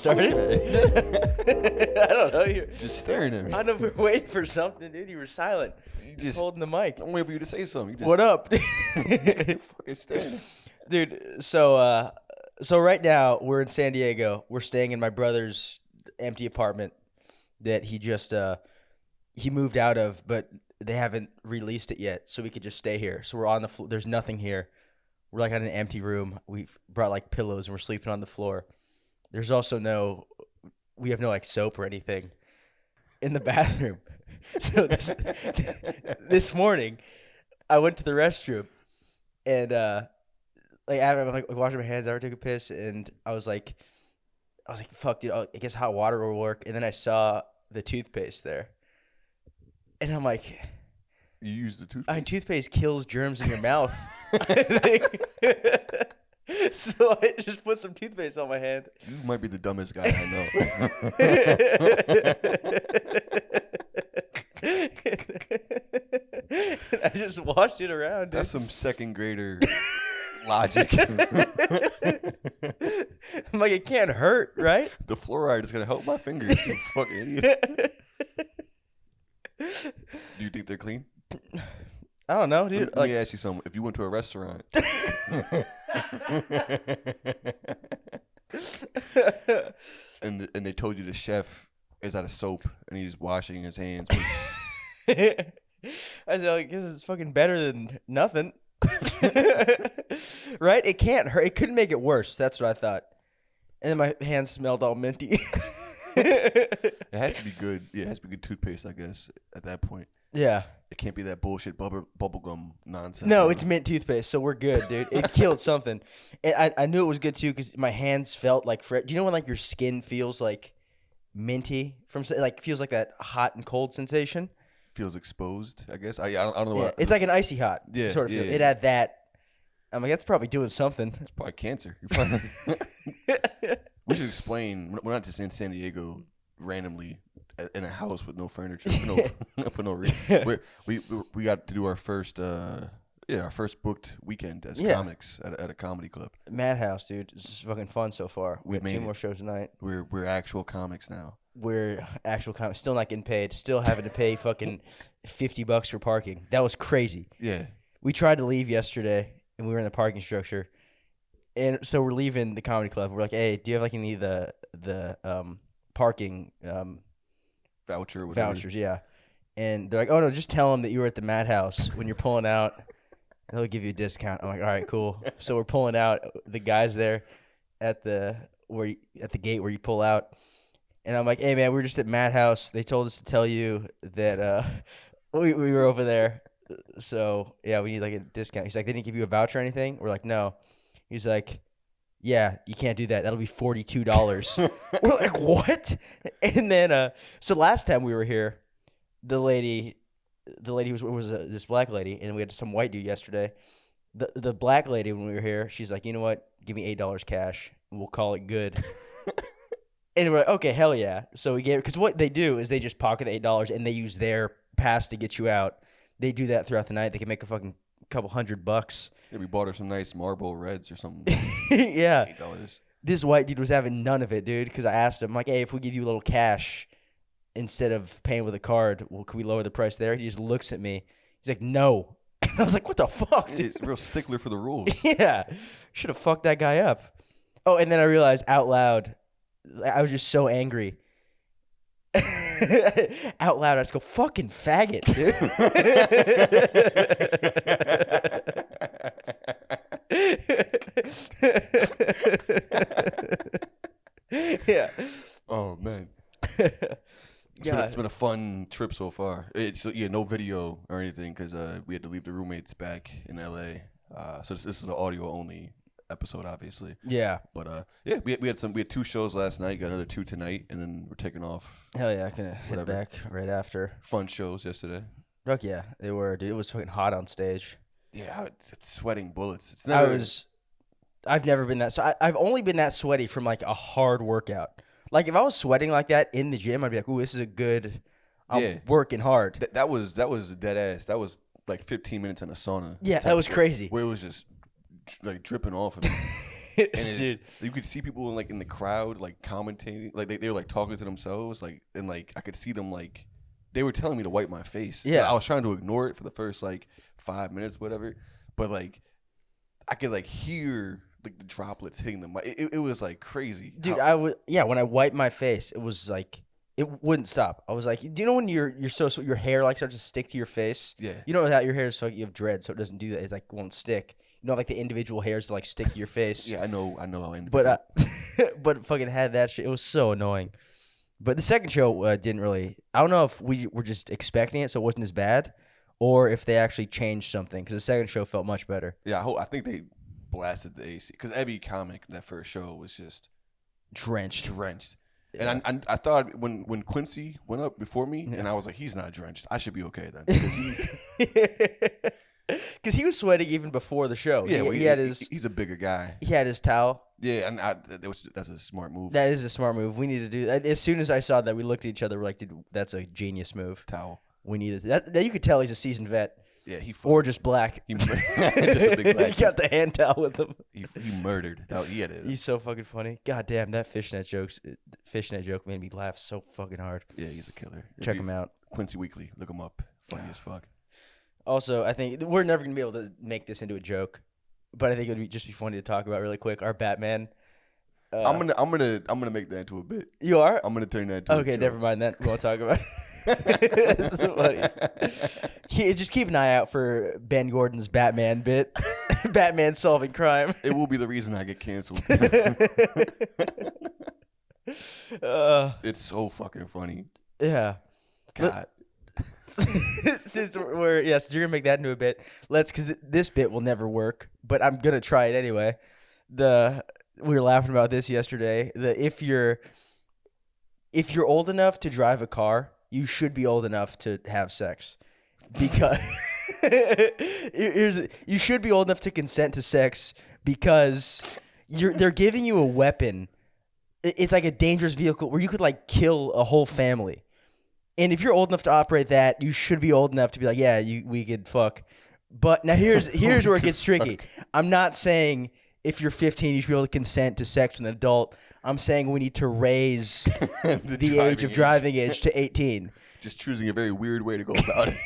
started. I don't know. You're just staring at me. I know we're waiting for something, dude. You were silent. You just holding the mic. I'm waiting for you to say something. You just, what up? fucking staring. Dude, so right now we're in San Diego. We're staying in my brother's empty apartment that he just he moved out of, but they haven't released it yet, so we could just stay here. So we're on the floor. There's nothing here. We're like on an empty room. We've brought like pillows and we're sleeping on the floor. There's also we have no like soap or anything in the bathroom. So this morning, I went to the restroom and I'm like washing my hands. I took a piss and I was like, fuck, dude. I guess hot water will work. And then I saw the toothpaste there, and I'm like, you use the toothpaste? I mean, toothpaste kills germs in your mouth. I think. So I just put some toothpaste on my hand. You might be the dumbest guy I know. I just washed it around, dude. That's some second grader logic. I'm like, it can't hurt, right? The fluoride is going to help my fingers, you fucking idiot. Do you think they're clean? I don't know, dude. Let me ask you something. If you went to a restaurant and they told you the chef is out of soap and he's washing his hands with... I said, I guess it's fucking better than nothing. Right? It can't hurt. It couldn't make it worse. That's what I thought. And then my hands smelled all minty. It has to be good. Yeah, it has to be good toothpaste, I guess, at that point. Yeah. It can't be that bullshit bubblegum nonsense. No, it's mint toothpaste, so we're good, dude. It killed something. And I knew it was good, too, because my hands felt like fresh. Do you know when, like, your skin feels, like, minty? Feels like that hot and cold sensation? Feels exposed, I guess. I don't know. Yeah, it's like an icy hot sort of feel. Yeah. It had that. I'm like, that's probably doing something. It's probably cancer. We should explain. We're not just in San Diego randomly in a house with no furniture for no reason. We got to do our first booked weekend as comics at a comedy club. Madhouse, dude. This is fucking fun so far. We have 2 more shows tonight. We're actual comics now. We're actual comics. Still not getting paid. Still having to pay fucking $50 for parking. That was crazy. Yeah. We tried to leave yesterday, and we were in the parking structure. And so we're leaving the comedy club. We're like, hey, do you have like any of the parking voucher or whatever? Vouchers? Yeah. And they're like, oh, no, just tell them that you were at the Madhouse when you're pulling out. And they'll give you a discount. I'm like, all right, cool. So we're pulling out. The guy's there at the gate where you pull out. And I'm like, hey, man, we were just at Madhouse. They told us to tell you that we were over there. So, yeah, we need like a discount. He's like, they didn't give you a voucher or anything? We're like, no. He's like, yeah, you can't do that. That'll be $42. We're like, what? And then, so last time we were here, the lady was this black lady, and we had some white dude yesterday. The black lady, when we were here, she's like, you know what? Give me $8 cash, and we'll call it good. And we're like, okay, hell yeah. So we gave, because what they do is they just pocket the $8, and they use their pass to get you out. They do that throughout the night. They can make a fucking couple $100. Yeah, we bought her some nice Marlboro Reds or something. Yeah. $8. This white dude was having none of it, dude, because I asked him, I'm like, hey, if we give you a little cash instead of paying with a card, well, can we lower the price there? He just looks at me. He's like, no. And I was like, what the fuck, dude? He's a real stickler for the rules. Yeah. Should have fucked that guy up. Oh, and then I realized out loud, I was just so angry. Out loud, I just go, fucking faggot, dude. Yeah. Oh, man. Yeah. It's been a fun trip so far. No video or anything because we had to leave the roommates back in LA. So this is an audio only episode, obviously. Yeah. But we had 2 shows last night. Got another 2 tonight, and then we're taking off. Hell yeah, I can hit back right after. Fun shows yesterday. Fuck yeah, they were, dude. It was fucking hot on stage. Yeah, it's sweating bullets. I've never been that. So I've only been that sweaty from like a hard workout. Like if I was sweating like that in the gym, I'd be like, "Ooh, this is a good." I'm working hard. That was dead ass. That was like 15 minutes in a sauna. Yeah, that was crazy. Where it was just like dripping off of me. And you could see people like in the crowd like commentating, like they were like talking to themselves, like, and like I could see them like they were telling me to wipe my face. Yeah, I was trying to ignore it for the first like 5 minutes, whatever, but like I could like hear like the droplets hitting them. It was like crazy, dude. When I wiped my face, it was like it wouldn't stop. I was like, do you know when your hair like starts to stick to your face? Yeah. You know without your hair, so you have dread, so it doesn't do that. It's like won't stick. You know, like the individual hairs to like stick to your face. Yeah, I know how individual. But but fucking had that shit. It was so annoying. But the second show didn't really. I don't know if we were just expecting it, so it wasn't as bad, or if they actually changed something. Because the second show felt much better. Yeah, I think they blasted the AC because every comic in that first show was just Drenched. Yeah. And I thought when Quincy went up before me, and I was like, he's not drenched. I should be okay then. Because he was sweating even before the show. Yeah, he's a bigger guy. He had his towel. Yeah, and that's a smart move. That is a smart move. We need to do that. As soon as I saw that, we looked at each other. We're like, dude, that's a genius move. Towel. We needed that. You could tell he's a seasoned vet. Yeah, or just black. Just a big black. He got the hand towel with him. He murdered. He's so fucking funny. God damn, that fishnet joke made me laugh so fucking hard. Yeah, he's a killer. Check him out. Quincy Weekly. Look him up. Funny as fuck. Also, I think we're never gonna be able to make this into a joke, but I think it would just be funny to talk about really quick. Our Batman. I'm gonna make that into a bit. You are? I'm gonna turn that into a joke. Never mind that. We won't talk about it. This is funny. Just keep an eye out for Ben Gordon's Batman bit. Batman solving crime. It will be the reason I get canceled. It's so fucking funny. Yeah. God. Since you're gonna make that into a bit, because this bit will never work, but I'm gonna try it anyway. We were laughing about this yesterday. If you're old enough to drive a car, you should be old enough to have sex, because you should be old enough to consent to sex because they're giving you a weapon. It's like a dangerous vehicle where you could like kill a whole family. And if you're old enough to operate that, you should be old enough to be like, yeah, we could fuck. But now here's where it gets tricky. I'm not saying if you're 15, you should be able to consent to sex with an adult. I'm saying we need to raise the age of driving age to 18. Just choosing a very weird way to go about it.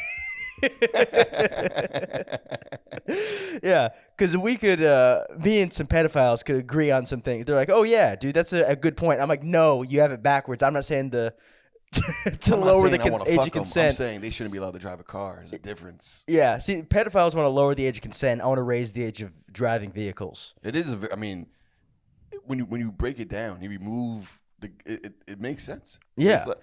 Yeah, because we could, me and some pedophiles could agree on some things. They're like, oh, yeah, dude, that's a good point. I'm like, no, you have it backwards. I'm not saying to lower the age of consent. I'm saying they shouldn't be allowed to drive a car. There's a difference. Yeah. See, pedophiles want to lower the age of consent. I want to raise the age of driving vehicles. It is when you break it down, you remove it makes sense. Yeah. Like,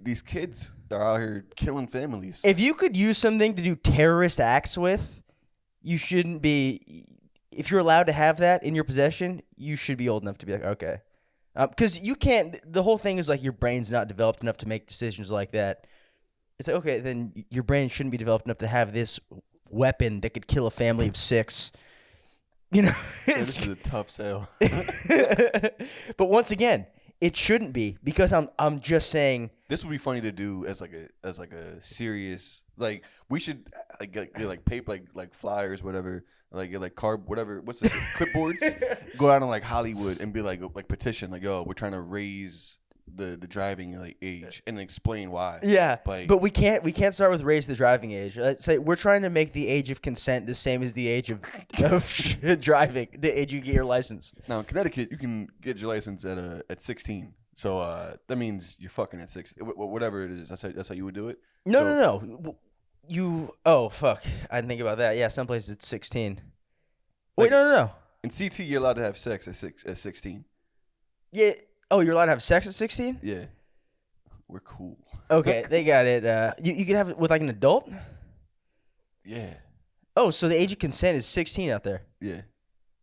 these kids are out here killing families. If you could use something to do terrorist acts with, you shouldn't be. If you're allowed to have that in your possession, you should be old enough to be like, okay. Because you can't. The whole thing is like your brain's not developed enough to make decisions like that. It's like, okay, then your brain shouldn't be developed enough to have this weapon that could kill a family of 6. You know, this is a tough sell. But once again, it shouldn't be, because I'm just saying this would be funny to do as like a serious, like we should get like paper like flyers, whatever, like card, whatever, what's the clipboards, go out on like Hollywood and be like petition, like, yo, we're trying to raise the driving like age and explain why. Yeah, like, but we can't start with raise the driving age. Let's say we're trying to make the age of consent the same as the age of driving, the age you get your license. Now in Connecticut, you can get your license at 16. So that means you're fucking at 16, whatever it is. That's how you would do it. No. Oh fuck, I didn't think about that. Yeah, some places it's 16. Wait, no. In CT, you're allowed to have sex at 16. Yeah. Oh, you're allowed to have sex at 16? Yeah. We're cool. Okay, they got it. You can have it with like an adult? Yeah. Oh, so the age of consent is 16 out there. Yeah.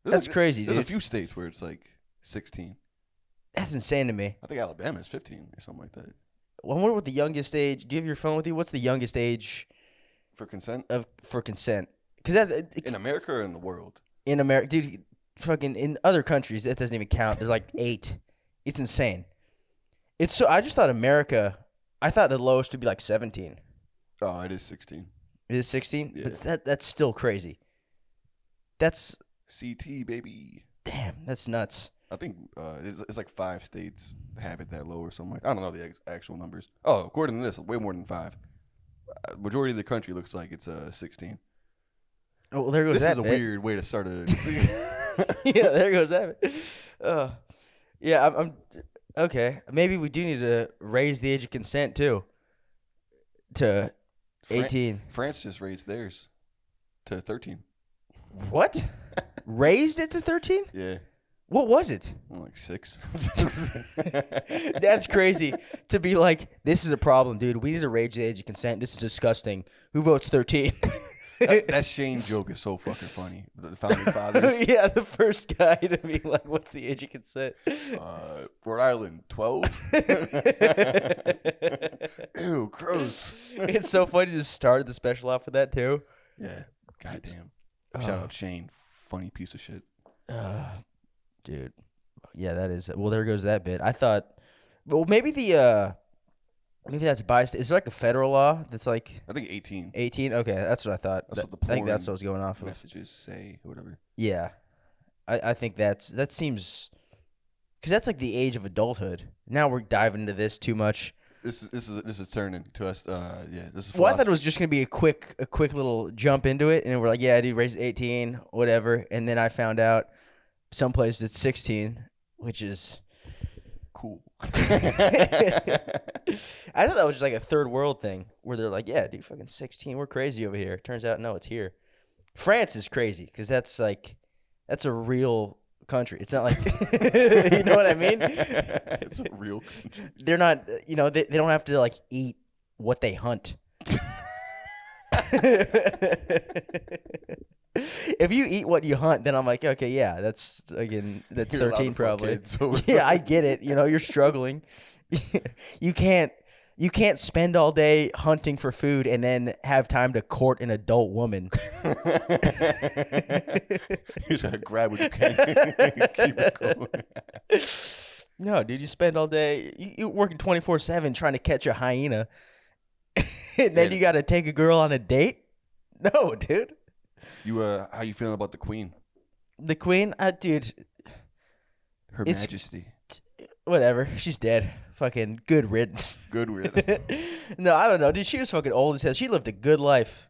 That's crazy, dude. There's a few states where it's like 16. That's insane to me. I think Alabama is 15 or something like that. Well, I wonder what the youngest age. Do you have your phone with you? What's the youngest age for consent? For consent? Because that's in America or in the world? In America, dude. Fucking in other countries, that doesn't even count. They're like 8. It's insane. It's so. I just thought America. I thought the lowest would be like 17. Oh, it is 16. It is 16, yeah. But that's still crazy. That's CT, baby. Damn. Damn, that's nuts. I think it's like 5 states have it that low or something. I don't know the actual numbers. Oh, according to this, way more than 5. Majority of the country looks like it's 16. Oh, well, there goes This that is a bit. weird way to start a. Yeah, there goes that bit. Yeah, I'm okay. Maybe we do need to raise the age of consent too to 18. France just raised theirs to 13. What? Raised it to 13? Yeah. What was it? Like 6. That's crazy to be like, this is a problem, dude. We need to raise the age of consent. This is disgusting. Who votes 13? That Shane joke is so fucking funny. The founding fathers. Yeah, the first guy to be like, what's the age of consent? Rhode Island, 12. Ew, gross. It's so funny to start the special off with that too. Yeah, goddamn. Shout out Shane, funny piece of shit. Dude, yeah, that is. Well, there goes that bit. I thought, well, maybe maybe that's biased. Is there like a federal law that's like? I think 18. 18. Okay, that's what I thought. That's what the I think that's porn what I was going off of. messages say or whatever. Yeah, I think that seems, because that's like the age of adulthood. Now we're diving into this too much. This is turning to us. Yeah, this is. Well, I thought it was just gonna be a quick little jump into it, and we're like, yeah, dude, raised 18, whatever. And then I found out some places it's 16, which is cool. I thought that was just like a third world thing where they're like, yeah, dude, fucking 16, we're crazy over here. Turns out, no, it's here. France is crazy because that's a real country. It's not like, you know what I mean? It's a real country. They're not, they don't have to like eat what they hunt. If you eat what you hunt, then I'm like, okay, yeah, that's 13 probably. Yeah, I get it. You're struggling. You can't spend all day hunting for food and then have time to court an adult woman. You just gotta grab what you can. Keep it going. No, dude, you spend all day you working 24/7 trying to catch a hyena, and then you got to take a girl on a date. No, dude. You how you feeling about the Queen? The Queen, dude. Her Majesty. Whatever. She's dead. Fucking good riddance. Good riddance. No, I don't know, dude. She was fucking old as hell. She lived a good life.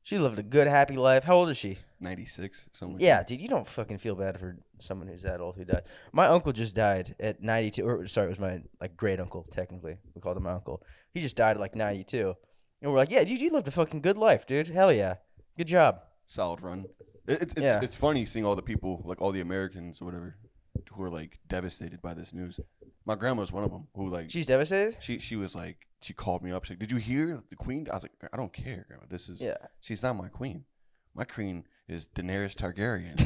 She lived a good, happy life. How old is she? 96. Something. Yeah, dude. You don't fucking feel bad for someone who's that old who died. My uncle just died at 92. Or sorry, it was my great uncle. Technically, we called him my uncle. He just died at 92. And we're like, yeah, dude, you lived a fucking good life, dude. Hell yeah, good job. Solid run. It's funny seeing all the people, like all the Americans or whatever, who are like devastated by this news. My grandma's one of them who like she's devastated. She was like, she called me up. She's like, "Did you hear the Queen?" I was like, "I don't care, Grandma. She's not my queen. My queen is Daenerys Targaryen."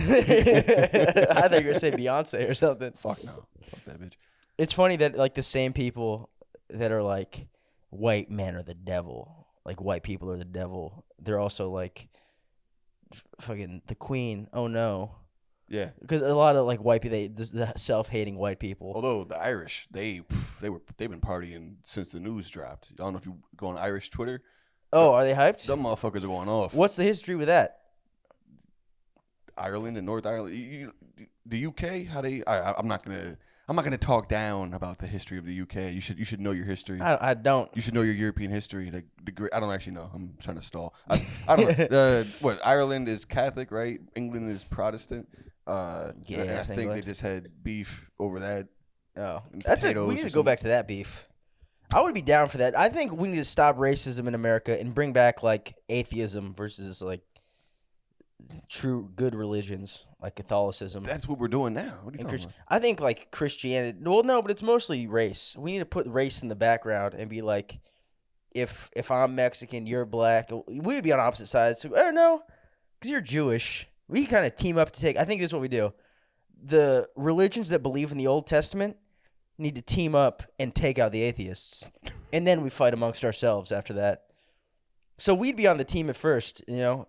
I thought you were gonna say Beyonce or something. Fuck no. Fuck that bitch. It's funny that like the same people that are like white men are the devil, like white people are the devil. They're also like fucking the Queen. Oh no. Yeah, because a lot of like white people, the self-hating white people. Although the Irish, they've been partying since the news dropped. I don't know if you go on Irish Twitter. Oh, are they hyped? Some motherfuckers are going off. What's the history with that? Ireland and North Ireland, the UK. How they? I'm not gonna talk down about the history of the UK. You should know your history. I don't. You should know your European history. I don't actually know. I'm trying to stall. I don't know. What Ireland is Catholic, right? England is Protestant. I think they just had beef over that. Oh, we need to go back to that beef. I would be down for that. I think we need to stop racism in America and bring back like atheism versus like true good religions like Catholicism. That's what we're doing now. What are you talking about? I think like Christianity. Well, no, but it's mostly race. We need to put race in the background and be like, if I'm Mexican, you're black. We would be on opposite sides. So, oh no, because you're Jewish. We kind of team up to take. I think this is what we do. The religions that believe in the Old Testament need to team up and take out the atheists, and then we fight amongst ourselves after that. So we'd be on the team at first, like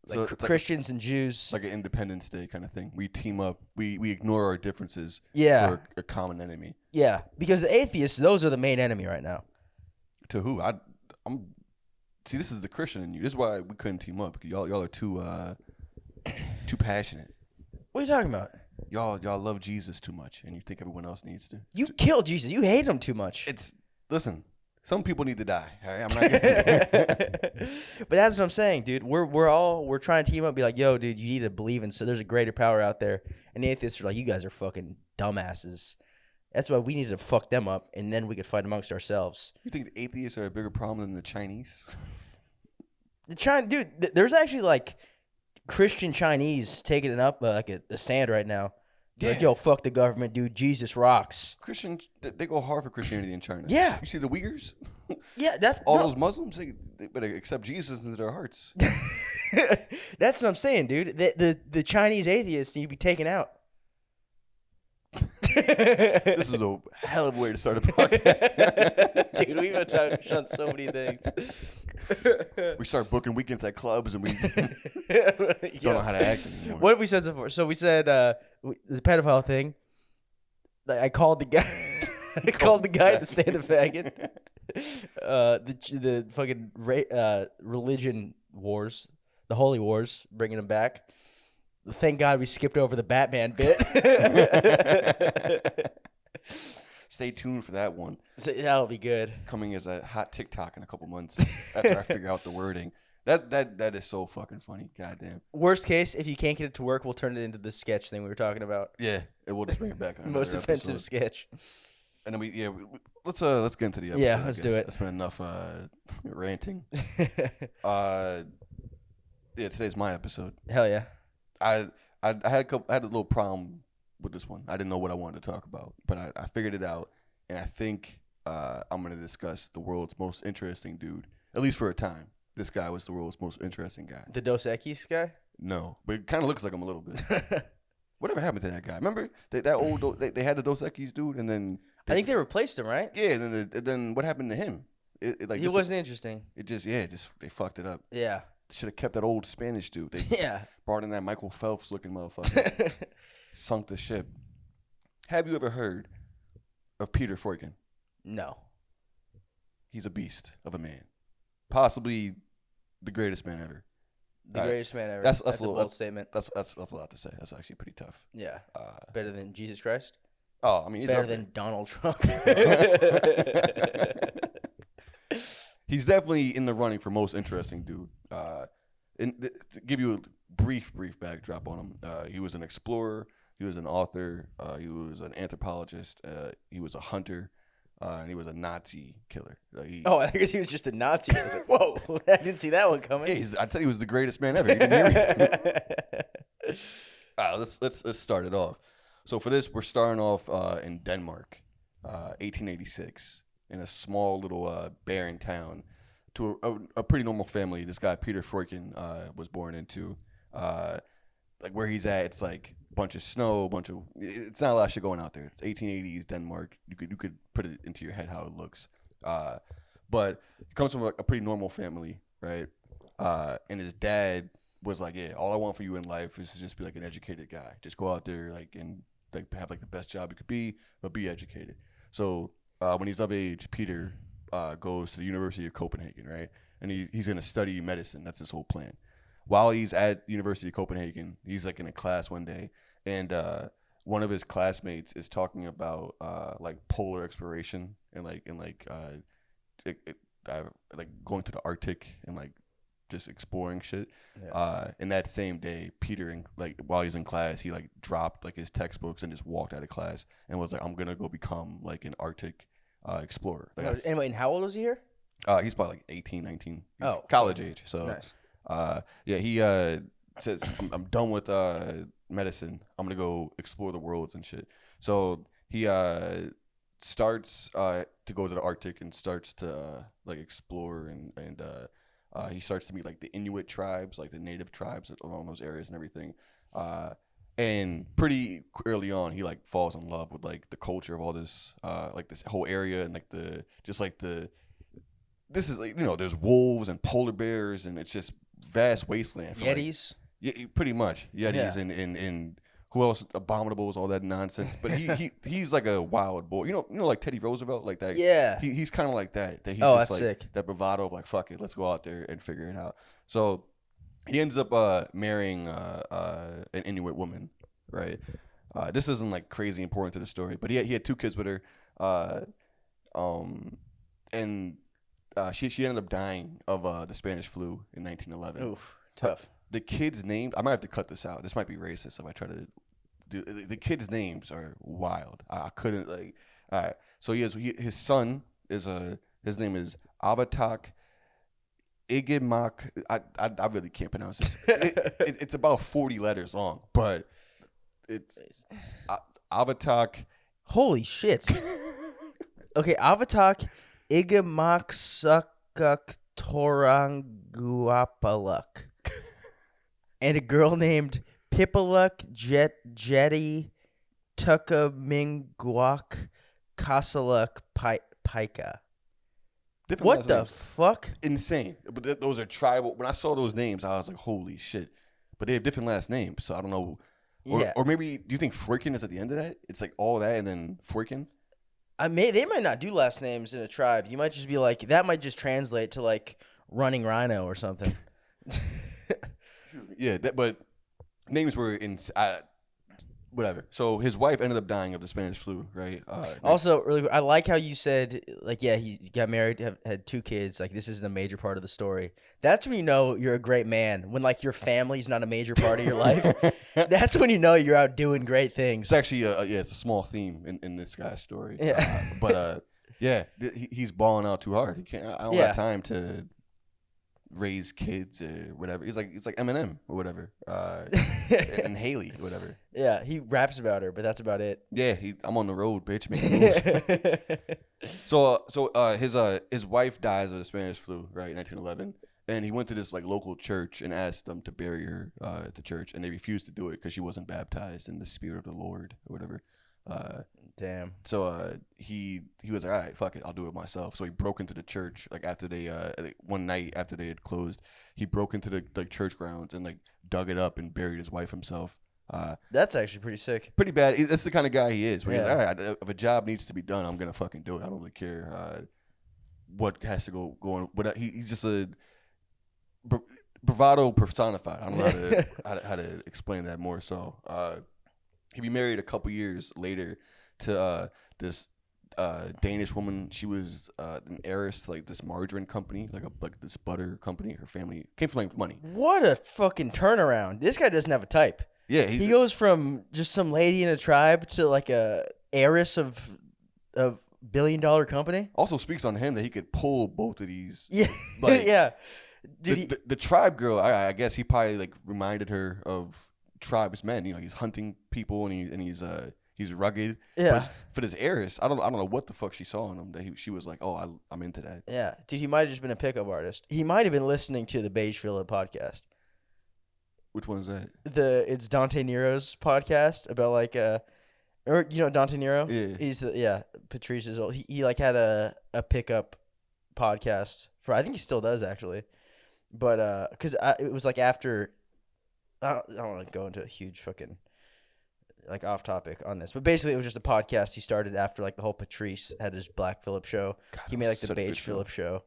so Christians and Jews. It's like an Independence Day kind of thing. We team up. We ignore our differences. Yeah. For a common enemy. Yeah, because the atheists, those are the main enemy right now. To who? See, this is the Christian in you. This is why we couldn't team up. Y'all are too passionate. What are you talking about? Y'all love Jesus too much, and you think everyone else needs to. You killed Jesus. You hate him too much. Listen. Some people need to die. All right? I'm not gonna But that's what I'm saying, dude. We're trying to team up, and be like, yo, dude, you need to believe in. So there's a greater power out there, and the atheists are like, you guys are fucking dumbasses. That's why we need to fuck them up, and then we could fight amongst ourselves. You think the atheists are a bigger problem than the Chinese? Dude, there's actually like Christian Chinese taking it up like a stand right now. Yeah. Like, yo, fuck the government, dude. Jesus rocks. Christians, they go hard for Christianity in China. Yeah. You see the Uyghurs? Yeah, those Muslims, they better accept Jesus into their hearts. That's what I'm saying, dude. The Chinese atheists need to be taken out. This is a hell of a way to start a podcast. Dude, we've been talking on so many things. We start booking weekends at clubs and we don't know how to act anymore. What have we said so far? So we said the pedophile thing. I called the guy. I called the guy at the stand of faggot. The fucking religion wars, the holy wars, bringing them back. Thank God we skipped over the Batman bit. Stay tuned for that one. So that'll be good. Coming as a hot TikTok in a couple months after I figure out the wording. That is so fucking funny. Goddamn. Worst case, if you can't get it to work, we'll turn it into the sketch thing we were talking about. Yeah, we'll just bring it back. On Most offensive sketch. And then let's get into the episode. Yeah, let's do it. It's been enough ranting. Today's my episode. Hell yeah. I had a little problem with this one. I didn't know what I wanted to talk about, but I figured it out, and I think I'm going to discuss the world's most interesting dude, at least for a time. This guy was the world's most interesting guy. The Dos Equis guy? No, but it kind of looks like him a little bit. Whatever happened to that guy? Remember they had the Dos Equis dude, and then I think they replaced him, right? Yeah, and then what happened to him? He wasn't interesting. It just they fucked it up. Yeah. Should have kept that old Spanish dude. They brought in that Michael Phelps looking motherfucker. Sunk the ship. Have you ever heard of Peter Fruechen? No. He's a beast of a man. Possibly the greatest man ever. The greatest man ever. That's a bold statement. That's a lot to say. That's actually pretty tough. Yeah. Better than Jesus Christ? Oh, I mean, he's better than Donald Trump. He's definitely in the running for most interesting dude. To give you a brief backdrop on him, he was an explorer, he was an author, he was an anthropologist, he was a hunter, and he was a Nazi killer. I guess he was just a Nazi. I was like, whoa, I didn't see that one coming. Yeah, I tell you, he was the greatest man ever. You didn't hear me? Let's start it off. So for this, we're starting off in Denmark, 1886. In a small little barren town, to a pretty normal family. This guy Peter Fruechen was born into. Like where he's at, it's like a bunch of snow, it's not a lot of shit going out there. It's 1880s Denmark. You could put it into your head how it looks. But he comes from a pretty normal family, right? And his dad was like, yeah, all I want for you in life is to just be like an educated guy. Just go out there and have like the best job you could be, but be educated. So when he's of age, Peter goes to the University of Copenhagen, right? And he's going to study medicine. That's his whole plan. While he's at University of Copenhagen, he's like in a class one day, and one of his classmates is talking about like polar exploration and going to the Arctic and like just exploring shit. Yeah. And that same day, Peter, while he's in class, he like dropped like his textbooks and just walked out of class and was like, "I'm gonna go become like an Arctic explorer." Anyway, and how old was he here? He's probably like 18, 19. He's oh, college age. So nice. He says, I'm done with medicine. I'm gonna go explore the worlds and shit. So he starts to go to the Arctic and starts to like explore and he starts to meet like the Inuit tribes, like the native tribes along those areas and everything. And pretty early on, he like falls in love with like the culture of all this, like this whole area and like this is like, there's wolves and polar bears and it's just vast wasteland. For Yetis? Like, yeah, pretty much. Yetis and who else? Abominables, all that nonsense. But he's like a wild boy. You know, like Teddy Roosevelt, like that. Yeah. He's kind of like that. He's just that's like sick. That bravado of like, fuck it, let's go out there and figure it out. So he ends up marrying an Inuit woman, right? This isn't like crazy important to the story, but he had 2 kids with her. And she ended up dying of the Spanish flu in 1911. Oof, tough. The kids' names, I might have to cut this out. This might be racist if I try to do. The kids' names are wild. I couldn't like. All right, so his son is his name is Avataq. Igimaqssusuktoranguapaluk. I really can't pronounce this. It's about 40 letters long, but it's Avataq. Holy shit. Okay, Avataq Igimaqssusuktoranguapaluk. And a girl named Pipaluk, Jette, Tukuminguaq, Kasaluk, Palika. What the fuck? Insane. But those are tribal. When I saw those names, I was like, holy shit. But they have different last names, so I don't know. Or maybe, do you think Freuchen is at the end of that? It's like all that and then Freuchen? They might not do last names in a tribe. You might just be like, that might just translate to like running rhino or something. Yeah, but names were in whatever. So his wife ended up dying of the Spanish flu, right? Also, really, I like how you said, like, yeah, he got married, had 2 kids. Like, this isn't a major part of the story. That's when you know you're a great man. When like your family's not a major part of your life, that's when you know you're out doing great things. It's actually, it's a small theme in this guy's story. Yeah, he's balling out too hard. He can't. I don't have time to raise kids or whatever. It's like Eminem or whatever, and Haley or whatever. Yeah, he raps about her, but that's about it. Yeah, I'm on the road, bitch, making moves. So his wife dies of the Spanish flu, right, in 1911, and he went to this like local church and asked them to bury her at the church, and they refused to do it because she wasn't baptized in the Spirit of the Lord or whatever. Damn. So he was like, all right, fuck it, I'll do it myself. So he broke into the church like after they one night after they had closed, he broke into the like church grounds and like dug it up and buried his wife himself. That's actually pretty sick. Pretty bad. That's the kind of guy he is. Where he's like, all right, if a job needs to be done, I'm gonna fucking do it. I don't really care what has to go on. But he's just a bravado personified. I don't know how to explain that more. So he remarried a couple years later to this Danish woman. She was an heiress to like this margarine company, like this butter company. Her family came from like money. What a fucking turnaround! This guy doesn't have a type. Yeah, he goes from just some lady in a tribe to like a heiress of a billion-dollar company. Also speaks on him that he could pull both of these. Yeah, like, yeah. Dude, the tribe girl, I guess he probably like reminded her of tribesmen. You know, he's hunting people and he's rugged. Yeah. But for this heiress, I don't know what the fuck she saw in him that she was like, oh, I'm into that. Yeah, dude, he might have just been a pickup artist. He might have been listening to the Beige Phillip podcast. Which one is that? It's Dante Nero's podcast about like or you know Dante Nero? Yeah. He's Patrice's old. He like had a pickup podcast for, I think he still does actually, but because it was like after. I don't want to go into a huge fucking like off topic on this, but basically it was just a podcast he started after like the whole Patrice had his Black Phillip show. God, he made like the Beige Phillip show,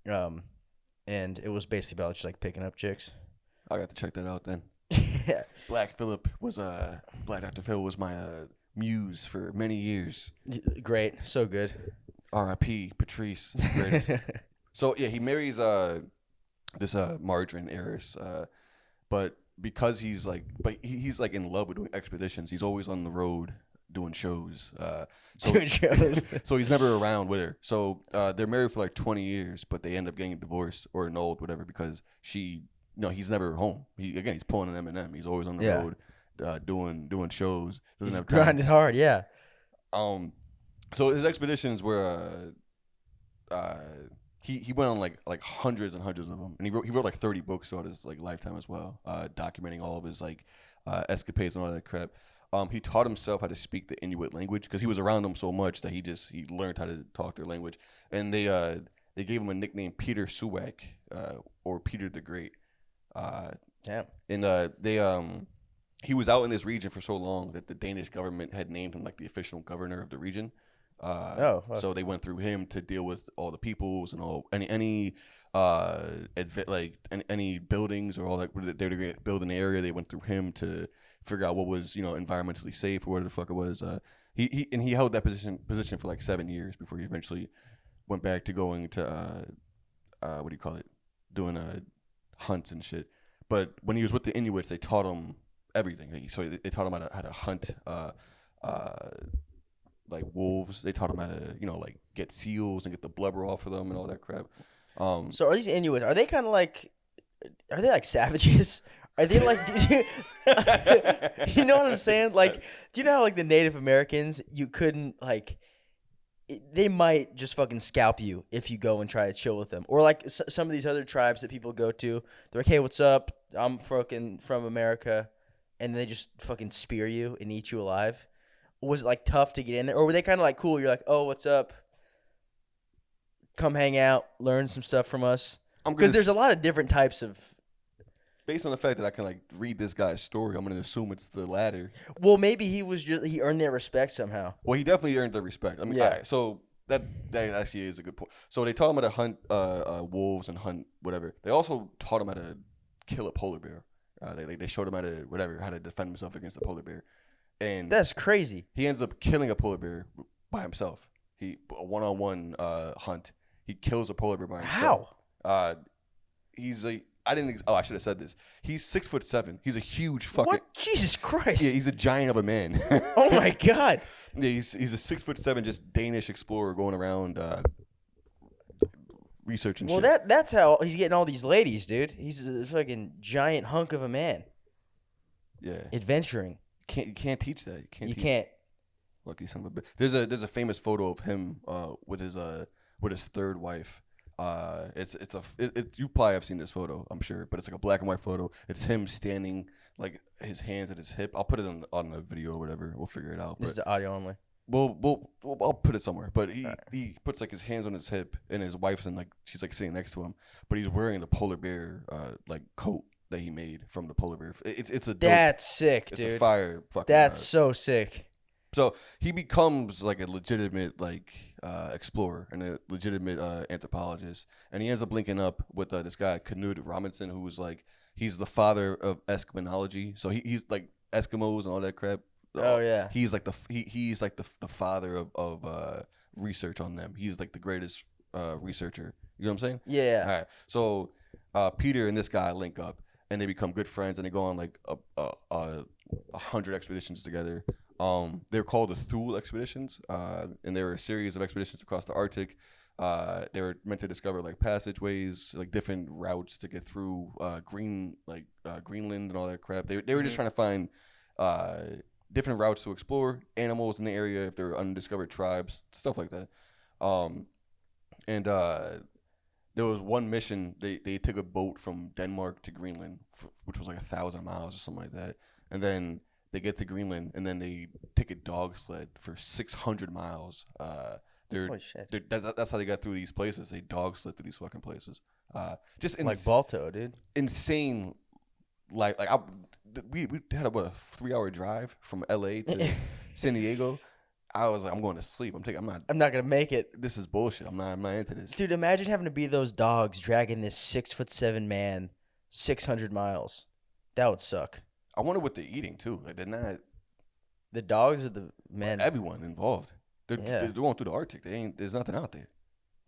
and it was basically about just like picking up chicks. I got to check that out then. Yeah. Black Dr. Phil was my muse for many years. Great, so good. R.I.P. Patrice, greatest. So yeah, he marries this margarine heiress, but because he's like in love with doing expeditions, he's always on the road doing shows. So he's never around with her. So they're married for like 20 years, but they end up getting divorced or annulled, whatever, because he's never home. He's pulling an Eminem. He's always on the road, doing shows. Doesn't have time. Grinding hard, yeah. So his expeditions were he went on like hundreds and hundreds of them, and he wrote like 30 books throughout his like lifetime as well, documenting all of his like escapades and all that crap. He taught himself how to speak the Inuit language because he was around them so much that he learned how to talk their language, and they gave him a nickname, Peter Fruechen, or Peter the Great. Damn. And he was out in this region for so long that the Danish government had named him like the official governor of the region. So they went through him to deal with all the peoples and all any any buildings or all that they were going to build in the area. They went through him to figure out what was environmentally safe or whatever the fuck it was. He held that position for like 7 years before he eventually went back to going to what do you call it, doing hunts and shit. But when he was with the Inuits, they taught him everything. So they taught him how to hunt like wolves. They taught him how to like get seals and get the blubber off of them and all that crap. So are these Inuits? Are they kind of like? Are they like savages? Are they like? You know what I'm saying? Like, do you know how like the Native Americans, you couldn't like? They might just fucking scalp you if you go and try to chill with them. Or like some of these other tribes that people go to, they're like, hey, what's up? I'm fucking from America. And they just fucking spear you and eat you alive. Was it like tough to get in there? Or were they kind of like cool? You're like, oh, what's up? Come hang out, learn some stuff from us. Because there's a lot of different types of... Based on the fact that I can like read this guy's story, I'm going to assume it's the latter. Well, maybe he earned their respect somehow. Well, he definitely earned their respect. I mean, yeah. Right, so that actually is a good point. So they taught him how to hunt wolves and hunt whatever. They also taught him how to kill a polar bear. They showed him how to defend himself against a polar bear. And that's crazy. He ends up killing a polar bear by himself. A one-on-one hunt. He kills a polar bear by himself. How? I should have said this. He's 6'7". He's a huge fucking. What? Jesus Christ! Yeah, he's a giant of a man. Oh my God! Yeah, he's a 6'7", just Danish explorer going around researching. Well, shit. that's how he's getting all these ladies, dude. He's a fucking giant hunk of a man. Yeah. Adventuring. You can't teach that. You can't. Lucky son of a bitch. There's a famous photo of him with his third wife. You probably have seen this photo, I'm sure, but it's like a black and white photo. It's him standing, like his hands at his hip. I'll put it on the video or whatever. We'll figure it out. This is the audio only. I'll put it somewhere. But he puts like his hands on his hip, and his wife's she's like sitting next to him, but he's wearing the polar bear like coat that he made from the polar bear. It's a dope, that's sick, dude. It's a fire fucking. That's so sick. So he becomes like a legitimate explorer and a legitimate anthropologist, and he ends up linking up with this guy Knut Robinson, who's he's the father of Eskimonology. So he's like Eskimos and all that crap. Oh yeah. He's like the father of research on them. He's like the greatest researcher. You know what I'm saying? Yeah. All right. So Peter and this guy link up, and they become good friends, and they go on like 100 expeditions together. They're called the Thule expeditions, and they were a series of expeditions across the Arctic. They were meant to discover like passageways, like different routes to get through Greenland and all that crap. They were just trying to find different routes to explore animals in the area, if there were undiscovered tribes, stuff like that. And there was one mission. They took a boat from Denmark to Greenland, which was like 1,000 miles or something like that, and then they get to Greenland, and then they take a dog sled for 600 miles. Holy shit. That's how they got through these places. They dog sled through these fucking places. Just like Balto, dude. Insane. We had a 3-hour drive from LA to San Diego. I was like, I'm going to sleep. I'm not gonna make it. This is bullshit. I'm not into this. Dude, imagine having to be those dogs dragging this 6'7" man 600 miles. That would suck. I wonder what they're eating too. Like they're not. The dogs or the men? Everyone involved. They're going through the Arctic. There's nothing out there.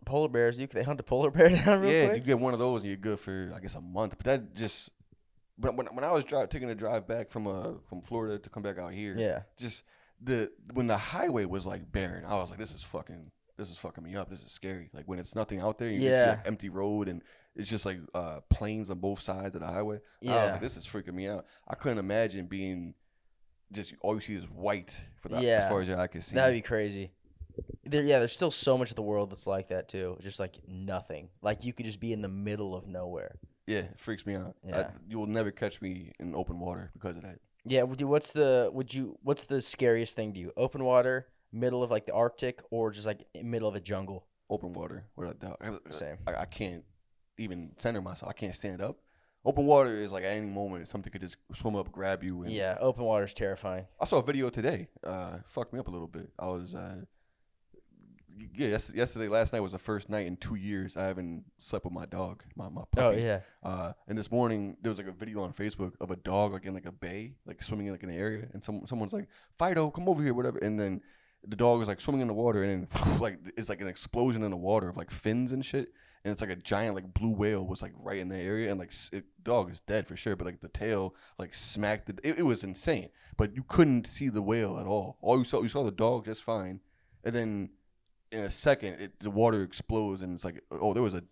Polar bears. They hunt a polar bear down real quick? Yeah, you get one of those and you're good for I guess a month. But that just. But when I was taking a drive back from Florida to come back out here. Yeah. Just when the highway was like barren, I was like, this is fucking me up. This is scary. Like when it's nothing out there, you just see an empty road and it's just like plains on both sides of the highway. Yeah. I was like, this is freaking me out. I couldn't imagine being just all you see is white as far as your eye can see. That'd be crazy. There's still so much of the world that's like that too. Just like nothing. Like you could just be in the middle of nowhere. Yeah, it freaks me out. Yeah. You will never catch me in open water because of that. Yeah, what's the scariest thing to you? Open water, middle of like the Arctic, or just like middle of a jungle? Open water, without doubt. Same. I can't even center myself. I can't stand up. Open water is like at any moment something could just swim up, grab you. And open water is terrifying. I saw a video today. Fucked me up a little bit. I was last night was the first night in 2 years I haven't slept with my dog, my puppy. Oh yeah. And this morning there was like a video on Facebook of a dog like in like a bay, like swimming in like an area, and someone's like, Fido, come over here, whatever. And then the dog was like swimming in the water, and then like it's like an explosion in the water of like fins and shit. And it's like a giant like blue whale was like right in the area, and like dog is dead for sure, but like the tail like smacked it was insane. But you couldn't see the whale at all. All you saw the dog just fine, and then in a second the water explodes, and it's like, oh, there was a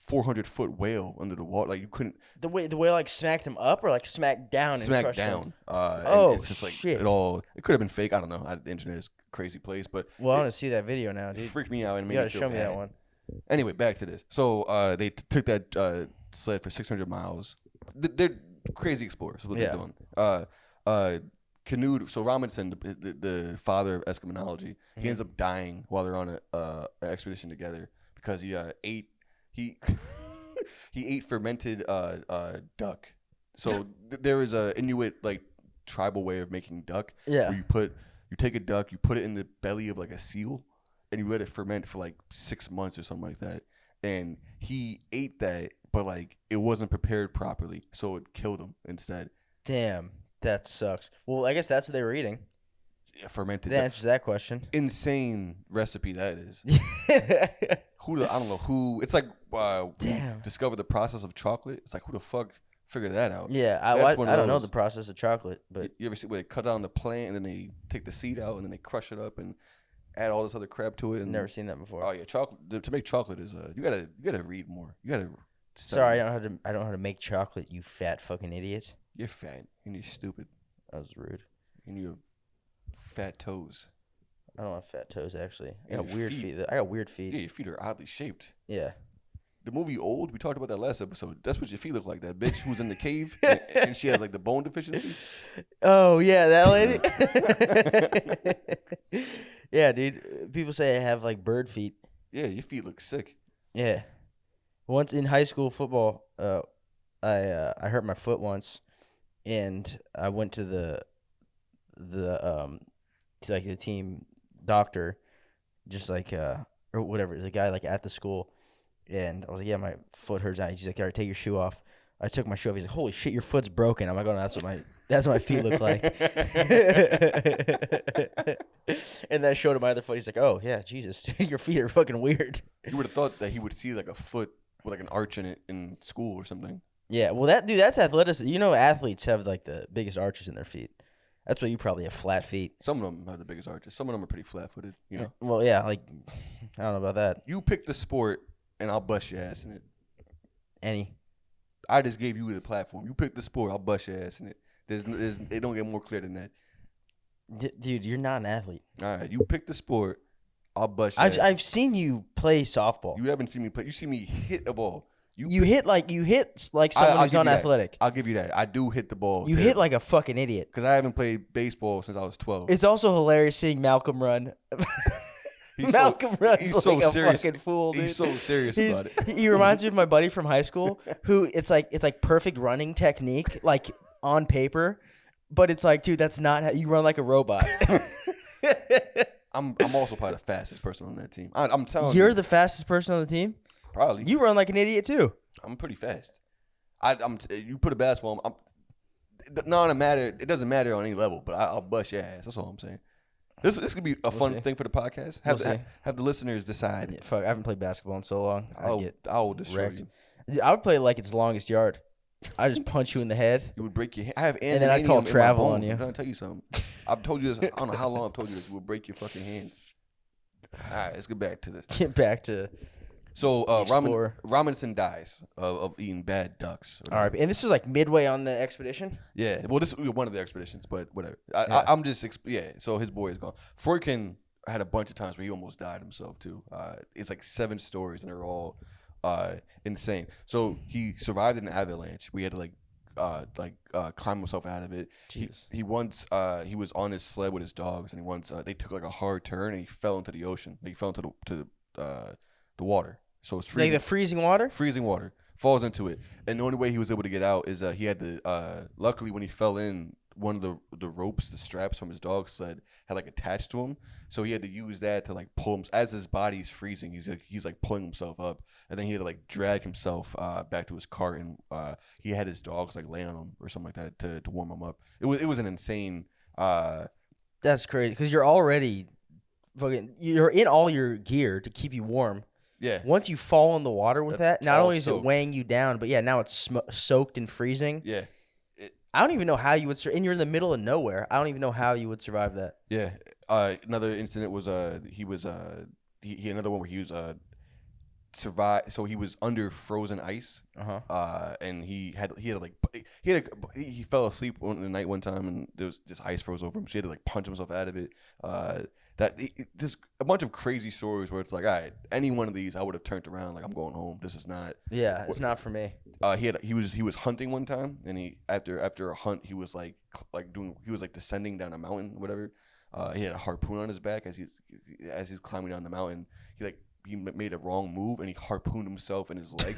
400-foot whale under the water. Like you couldn't. The whale like smacked him up or like smacked down. Smacked down. Oh, it's just like shit. It could have been fake. I don't know. The internet is a crazy place, but well, I want to see that video now, dude. It freaked me out and made You me gotta feel show me bad. that one. Anyway, back to this. So they took that sled for 600 miles. They're crazy explorers. Is what they're doing. Canoed. So Robinson, the father of Eskimonology, he ends up dying while they're on an expedition together because he ate he ate fermented duck. So there is a Inuit like tribal way of making duck. Yeah. Where you take a duck, you put it in the belly of like a seal, and you let it ferment for like 6 months or something like that. And he ate that, but like it wasn't prepared properly, so it killed him instead. Damn, that sucks. Well, I guess that's what they were eating. Yeah, fermented. That answers that question. Insane recipe that is. I don't know who. It's like Damn. Discover the process of chocolate. It's like, who the fuck figured that out? Yeah, I don't know the process of chocolate, but you ever see where they cut down the plant and then they take the seed out and then they crush it up and add all this other crap to it? And, never seen that before. Oh yeah, chocolate. To make chocolate is you gotta read more. You gotta. Sorry, I don't know how to make chocolate. You fat fucking idiot. You're fat and you're stupid. That was rude. And you have fat toes. I don't have fat toes actually. I Yeah, got your weird feet. feet. I got weird feet. Yeah, your feet are oddly shaped. Yeah. The movie Old, we talked about that last episode. That's what your feet look like. That bitch who's in the cave and she has like the bone deficiency. Oh yeah, that lady. Yeah, dude. People say I have like bird feet. Yeah, your feet look sick. Yeah. Once in high school football, I hurt my foot once, and I went to the team doctor, just like or whatever, the guy like at the school, and I was like, yeah, my foot hurts. And he's like, all right, take your shoe off. I took my shoe off. He's like, holy shit, your foot's broken. I'm like, oh no, that's what my feet look like. And then I showed him my other foot. He's like, oh yeah, Jesus, your feet are fucking weird. You would have thought that he would see like a foot with like an arch in it in school or something. Yeah, well, that's athleticism. You know, athletes have like the biggest arches in their feet. That's why you probably have flat feet. Some of them have the biggest arches. Some of them are pretty flat-footed. You know. Well, yeah, like I don't know about that. You pick the sport, and I'll bust your ass in it. I just gave you the platform. You pick the sport, I'll bust your ass in it. It don't get more clear than that. Dude, you're not an athlete. All right, you pick the sport, I'll bust your ass. I've seen you play softball. You haven't seen me play. You see me hit a ball. You hit like someone who's unathletic. I'll give you that. I do hit the ball. You hit like a fucking idiot. Because I haven't played baseball since I was 12. It's also hilarious seeing Malcolm run. He's so serious. Fucking fool, dude. He's so serious about it. He reminds me of my buddy from high school who it's like perfect running technique, like on paper, but it's like, dude, that's not how you run like a robot. I'm also probably the fastest person on that team. I'm telling you. You're the fastest person on the team? Probably. You run like an idiot too. I'm pretty fast. You put a basketball. It doesn't matter on any level, but I'll bust your ass. That's all I'm saying. This could be a fun thing for the podcast. Have the listeners decide. Yeah, fuck, I haven't played basketball in so long. I will destroy wrecked. you. I would play like its longest yard. I just punch you in the head. You would break your hand. I have and then I'd call travel on you. I'm trying to tell you something. I've told you this. I don't know how long I've told you this. You will break your fucking hands. All right, let's get back to this. Get back to. So Robinson dies of eating bad ducks. All right, and this is like midway on the expedition. Yeah, well, this is one of the expeditions, but whatever. I'm just So his boy is gone. Freuchen had a bunch of times where he almost died himself too. It's like 7 stories, and they're all insane. So he survived an avalanche. We had to climb himself out of it. He once he was on his sled with his dogs, and they took like a hard turn, and he fell into the ocean. He fell into the water. So it's freezing. Like the freezing water? Freezing water. Falls into it. And the only way he was able to get out is he had to, luckily when he fell in, one of the ropes, the straps from his dog sled had like attached to him, so he had to use that to like pull him as his body's freezing. He's like pulling himself up, and then he had to like drag himself back to his cart, and he had his dogs like lay on him or something like that to warm him up. It was an insane. That's crazy because you're already you're in all your gear to keep you warm. Yeah. Once you fall in the water with that, not only is soaked. it weighing you down, but yeah, now it's soaked and freezing. Yeah. I don't even know how you would and you're in the middle of nowhere. I don't even know how you would survive that. Yeah. Another incident was he another one where he was survived. So he was under frozen ice. And he fell asleep on the night one time, and there was just ice froze over him. So he had to like punch himself out of it. There's a bunch of crazy stories where it's like, all right, any one of these I would have turned around, like I'm going home. This is not. Yeah, it's not for me. He was hunting one time, and he after a hunt he was descending down a mountain, whatever. He had a harpoon on his back as he's climbing down the mountain. He made a wrong move, and he harpooned himself in his leg.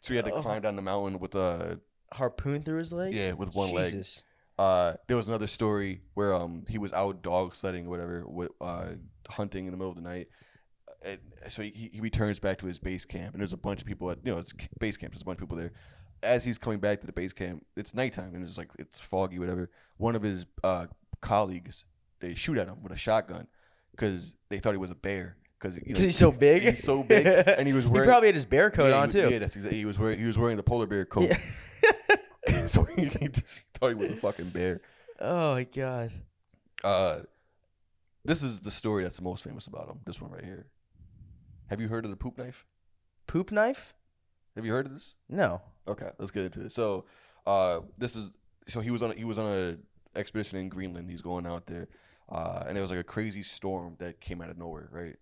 So he had to climb down the mountain with a harpoon through his leg. Yeah, with one leg. There was another story where he was out dog sledding or whatever, hunting in the middle of the night. So he returns back to his base camp, and there's a bunch of people it's base camp. There's a bunch of people there. As he's coming back to the base camp, it's nighttime, and it's foggy, whatever. One of his colleagues, they shoot at him with a shotgun because they thought he was a bear. Because he's so big. He's so big, and he was wearing. He probably had his bear coat on too. Yeah, that's exactly. He was wearing the polar bear coat. Yeah. So he just thought he was a fucking bear. Oh my god. This is the story that's the most famous about him. This one right here. Have you heard of the poop knife? Poop knife? Have you heard of this? No. Okay, let's get into it. So, he was on a expedition in Greenland. He's going out there, and it was like a crazy storm that came out of nowhere, right?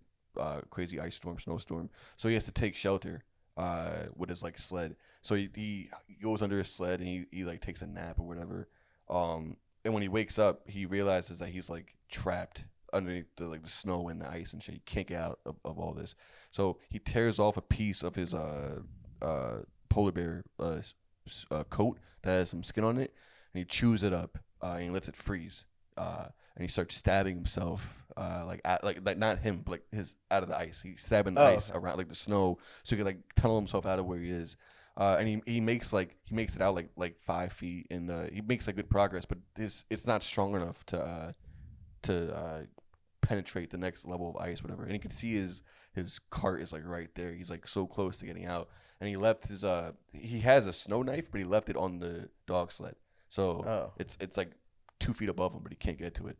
Crazy ice storm, snowstorm. So he has to take shelter with his like sled. So he goes under his sled, and he like takes a nap or whatever. And when he wakes up, he realizes that he's like trapped underneath the snow and the ice and shit. He can't get out of all this. So he tears off a piece of his polar bear coat that has some skin on it, and he chews it up and he lets it freeze. And he starts stabbing himself, like not him, but like his out of the ice. He's stabbing the ice around like the snow, so he can like tunnel himself out of where he is. And he makes it out like 5 feet, and he makes like good progress, but it's not strong enough to penetrate the next level of ice, whatever. And you can see his cart is like right there. He's like so close to getting out, and he left his he has a snow knife, but he left it on the dog sled, so it's like 2 feet above him, but he can't get to it.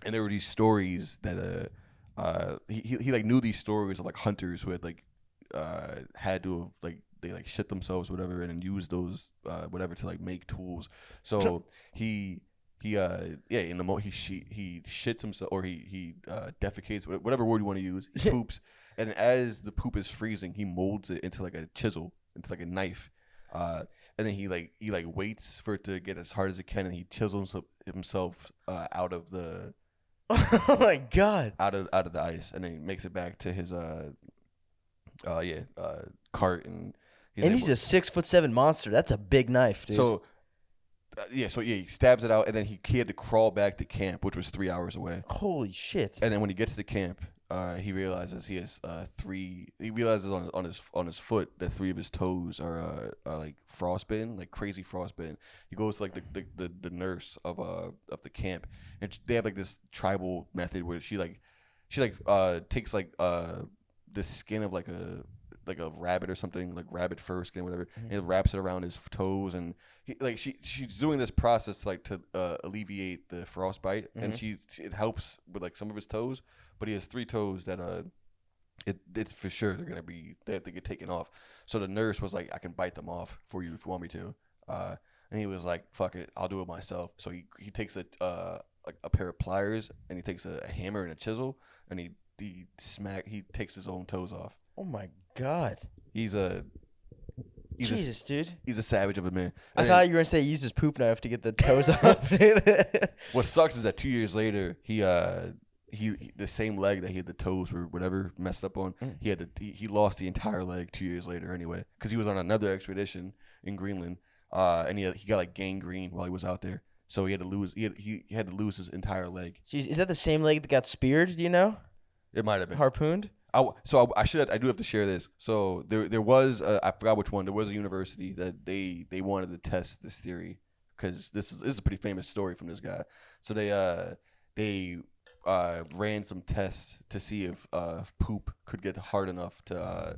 And there were these stories that he like knew these stories of like hunters who had like had to have like they like shit themselves whatever and then use those whatever to like make tools. So he shits himself, or he defecates, whatever word you want to use. He poops, and as the poop is freezing, he molds it into like a chisel, into like a knife. And then he waits for it to get as hard as it can, and he chisels himself out of the oh my god, out of the ice, and then he makes it back to his cart, and he's a 6'7" monster. That's a big knife, dude. So he stabs it out, and then he had to crawl back to camp, which was 3 hours away. Holy shit! And then when he gets to camp, he realizes he has He realizes on his foot that 3 of his toes are like frostbitten, like crazy frostbitten. He goes to like the nurse of the camp, and they have like this tribal method where she takes like the skin of like a rabbit or something, like rabbit fur skin, whatever, and wraps it around his toes, and she's doing this process to alleviate the frostbite, and it helps with like some of his toes, but he has 3 toes that it's for sure they have to get taken off. So the nurse was like, I can bite them off for you if you want me to, and he was like, fuck it, I'll do it myself. So he takes a pair of pliers, and he takes a hammer and a chisel, and he takes his own toes off. Oh my god. Jesus, dude. He's a savage of a man. I thought you were going to say he used his poop knife to get the toes off. What sucks is that 2 years later, he the same leg that he had the toes or whatever messed up on, he lost the entire leg 2 years later anyway, because he was on another expedition in Greenland, and he got like gangrene while he was out there. So he had to lose. He had to lose his entire leg. Jeez, is that the same leg that got speared? Do you know? It might have been Harpooned. I do have to share this. So there was I forgot which one. There was a university that they wanted to test this theory because this is a pretty famous story from this guy. So they ran some tests to see if poop could get hard enough to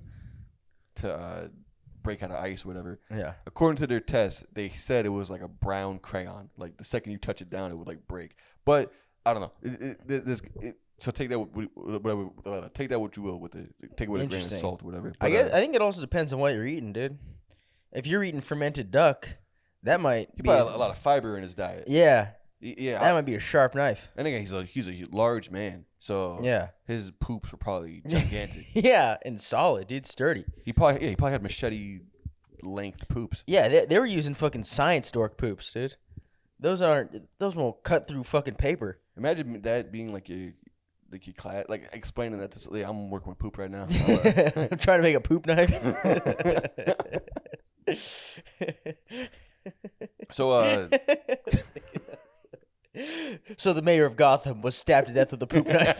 break out of ice or whatever. Yeah. According to their test, they said it was like a brown crayon. Like the second you touch it down, it would like break. But I don't know. So take that what you will with it. Take it with a grain of salt or whatever. But, I think it also depends on what you're eating, dude. If you're eating fermented duck, that might be a lot of fiber in his diet. Yeah. Yeah. That might be a sharp knife. And again, he's a large man, so yeah, his poops were probably gigantic. Yeah, and solid, dude, sturdy. He probably had machete length poops. Yeah, they were using fucking science dork poops, dude. Those won't cut through fucking paper. Imagine that being like your class, like explaining that to I'm working with poop right now. I'm trying to make a poop knife. So the mayor of Gotham was stabbed to death with a poop knife.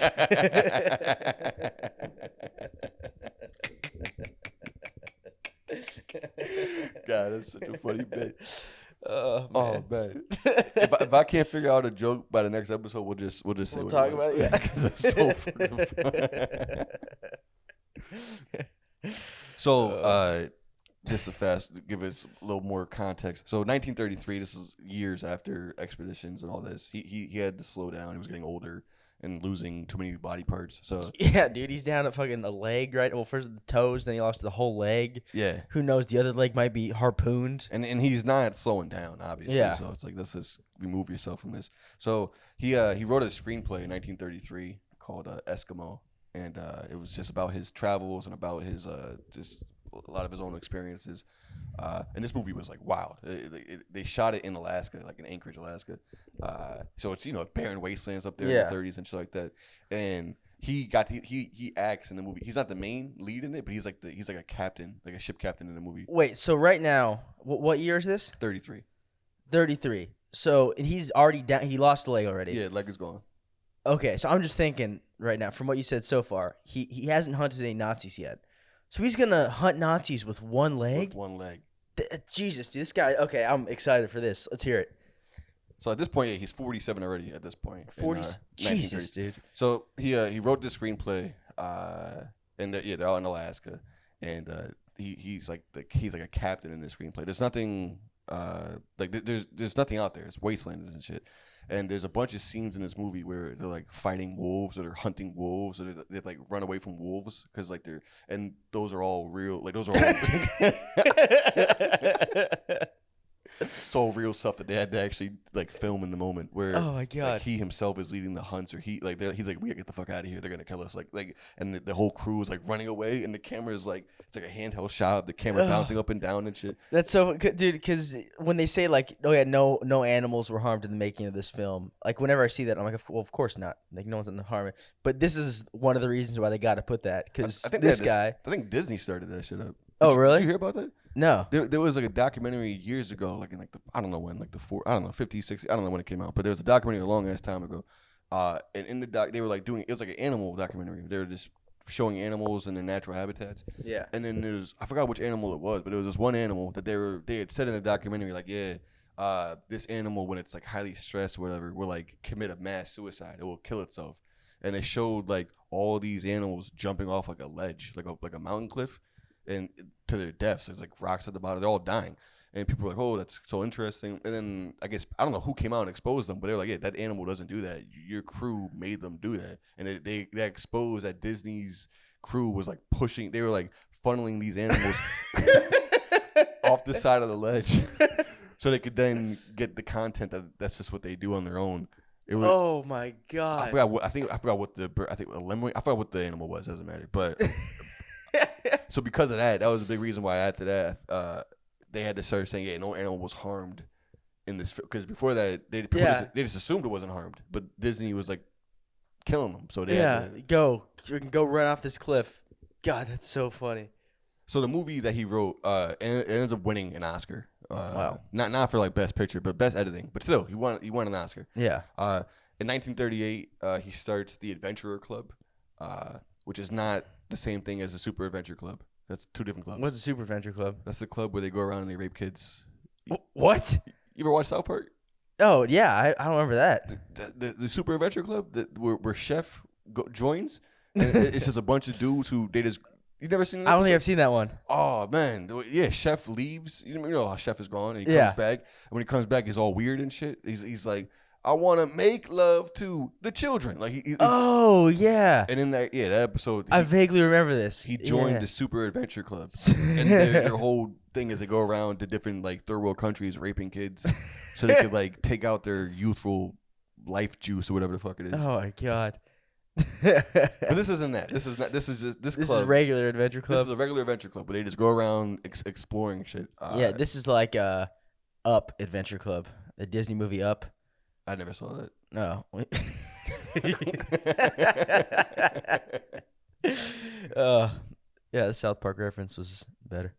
God, that's such a funny bit. Oh man! If I can't figure out a joke by the next episode, we'll just say we'll talk about it. Yeah, because it's so fucking fun. So, just to give us a little more context. So 1933, this is years after expeditions and all this. He had to slow down. He was getting older and losing too many body parts. So yeah, dude, he's down at fucking a leg, right? Well, first the toes, then he lost the whole leg. Yeah. Who knows? The other leg might be harpooned. And he's not slowing down, obviously. Yeah. So it's like, let's just remove yourself from this. So he wrote a screenplay in 1933 called Eskimo, and it was just about his travels and about his just a lot of his own experiences. And this movie was like wild. They shot it in Alaska, like in Anchorage, Alaska. So it's barren wastelands up there in the 30s and shit like that. And he acts in the movie. He's not the main lead in it, but he's like a captain, like a ship captain in the movie. Wait, so right now, what year is this? 33. 33. So he's already down. He lost the leg already. Yeah, leg is gone. Okay, so I'm just thinking right now, from what you said so far, he hasn't hunted any Nazis yet. So he's gonna hunt Nazis with one leg? With one leg. Jesus, dude, this guy. Okay, I'm excited for this. Let's hear it. So at this point, he's 47 already. At this point, 40. Jesus, dude. So he wrote this screenplay, and they're all in Alaska, and he's like a captain in this screenplay. There's nothing there's nothing out there. It's wastelands and shit. And there's a bunch of scenes in this movie where they're like fighting wolves, or they're hunting wolves, or they like run away from wolves because like and those are all real. Like those are all. It's all real stuff that they had to actually like film in the moment. Where oh my god, like, he himself is leading the hunts, or he's like we gotta get the fuck out of here. They're gonna kill us. And the whole crew is like running away, and the camera is like it's like a handheld shot of the camera bouncing up and down and shit. That's so dude. Because when they say like, oh yeah, no animals were harmed in the making of this film. Like whenever I see that, I'm like, well, of course not. Like no one's gonna harm it. But this is one of the reasons why they got to put that because this guy. I think Disney started that shit up. Really? Did you hear about that? No. There was like a documentary years ago, like in like I don't know when, like 50s, 60s, I don't know when it came out, but there was a documentary a long ass time ago. And in the doc, they were like doing, it was like an animal documentary. They were just showing animals in their natural habitats. Yeah. And then there's, I forgot which animal it was, but it was this one animal that they had said in the documentary, like, this animal, when it's like highly stressed or whatever, will like commit a mass suicide. It will kill itself. And they showed like all these animals jumping off like a ledge, like a mountain cliff, and to their deaths. There's like rocks at the bottom. They're all dying. And people were like, oh, that's so interesting. And then I guess, I don't know who came out and exposed them, but they were like, yeah, that animal doesn't do that. Your crew made them do that. And they exposed that Disney's crew was like pushing, they were like funneling these animals off the side of the ledge so they could then get the content that's just what they do on their own. It was, oh my god! I forgot what the animal was. Doesn't matter. But so because of that was a big reason why after that they had to start saying, yeah, no animal was harmed in this, because before that they just assumed it wasn't harmed, but Disney was like killing them. So they had to, go run off this cliff. God, that's so funny. So the movie that he wrote, it ends up winning an Oscar. Wow. Not for like best picture, but best editing. But still, he won an Oscar. Yeah. In 1938, he starts the Adventurer Club, which is not the same thing as the Super Adventure Club. That's two different clubs. What's the Super Adventure Club? That's the club where they go around and they rape kids. What? You ever watch South Park? Oh yeah, I don't remember that. The Super Adventure Club, where Chef joins, and it's just a bunch of dudes who they just. You never seen that? I don't think I've seen that one. Oh man, yeah. Chef leaves. You know how Chef is gone, and he Yeah. comes back. And when he comes back, he's all weird and shit. He's like, I want to make love to the children. Like oh yeah. And in that episode, I vaguely remember this. He joined the Super Adventure Club, and their whole thing is they go around to different like third world countries raping kids, so they could like take out their youthful life juice or whatever the fuck it is. Oh my god. But this isn't that. This is not. This is just this club. This is regular adventure club. This is a regular adventure club where they just go around exploring shit. Yeah, this is like Up Adventure Club, the Disney movie Up. I never saw that. No. Yeah, the South Park reference was better.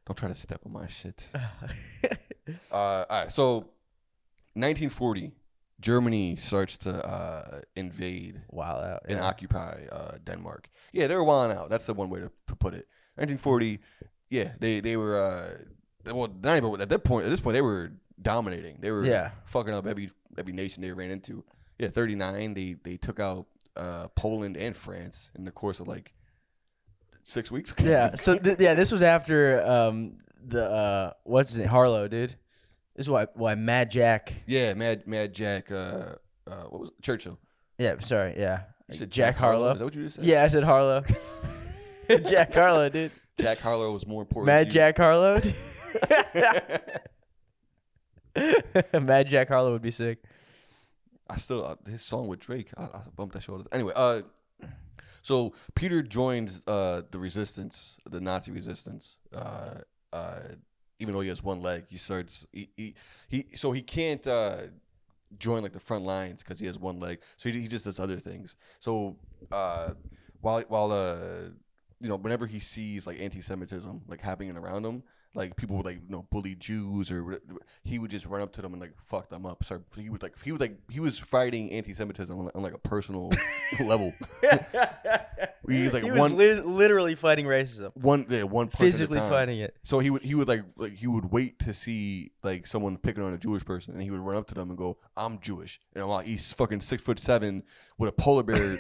Don't try to step on my shit. All right, so 1940. Germany starts to invade and occupy Denmark. Yeah, they were wilding out. That's the one way to put it. 1940, yeah, they were well, not even at this point they were dominating. They were fucking up every nation they ran into. Yeah, 39 they took out Poland and France in the course of like 6 weeks. Yeah. So this was after the what's his name, Harlow, dude. This is why Mad Jack. Yeah, Mad Jack. What was it? Churchill? Yeah, sorry. Yeah, you said Jack Harlow. Is that what you just said? Yeah, I said Harlow. Jack Harlow, dude. Jack Harlow was more important. Mad Jack Harlow. Mad Jack Harlow would be sick. I still his song with Drake. I bumped that shoulder. Anyway, so Peter joins the resistance, the Nazi resistance. Even though he has one leg, he starts so he can't join like the front lines because he has one leg. So he just does other things. So while whenever he sees like anti-Semitism like happening around him, like people would like bully Jews or he would just run up to them and like fuck them up. So he was fighting anti-Semitism on like a personal level. He was literally fighting racism. One punch physically at a time. fighting it. So he would he would wait to see like someone picking on a Jewish person, and he would run up to them and go, "I'm Jewish," and I'm like, he's fucking 6'7" with a polar bear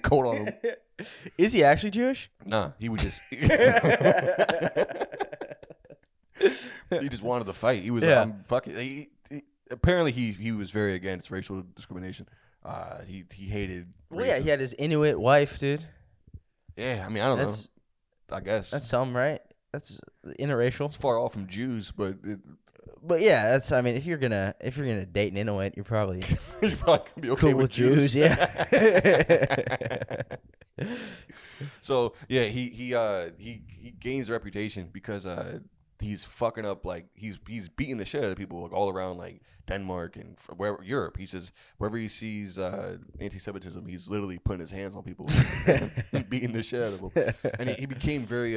coat on him. Is he actually Jewish? Nah, he would just. He just wanted to fight. He was fucking. Apparently he was very against racial discrimination. He hated. Well, yeah, he had his Inuit wife, dude. Yeah, I mean, I don't know. I guess that's something, right? That's interracial. It's far off from Jews, but yeah, that's. I mean, if you're gonna date an Inuit, you're probably gonna be okay cool with Jews. Yeah. So yeah, he gains a reputation because he's fucking up, like he's beating the shit out of people like all around like Denmark and wherever Europe. He's just wherever he sees anti-Semitism, he's literally putting his hands on people, beating the shit out of them. And he became very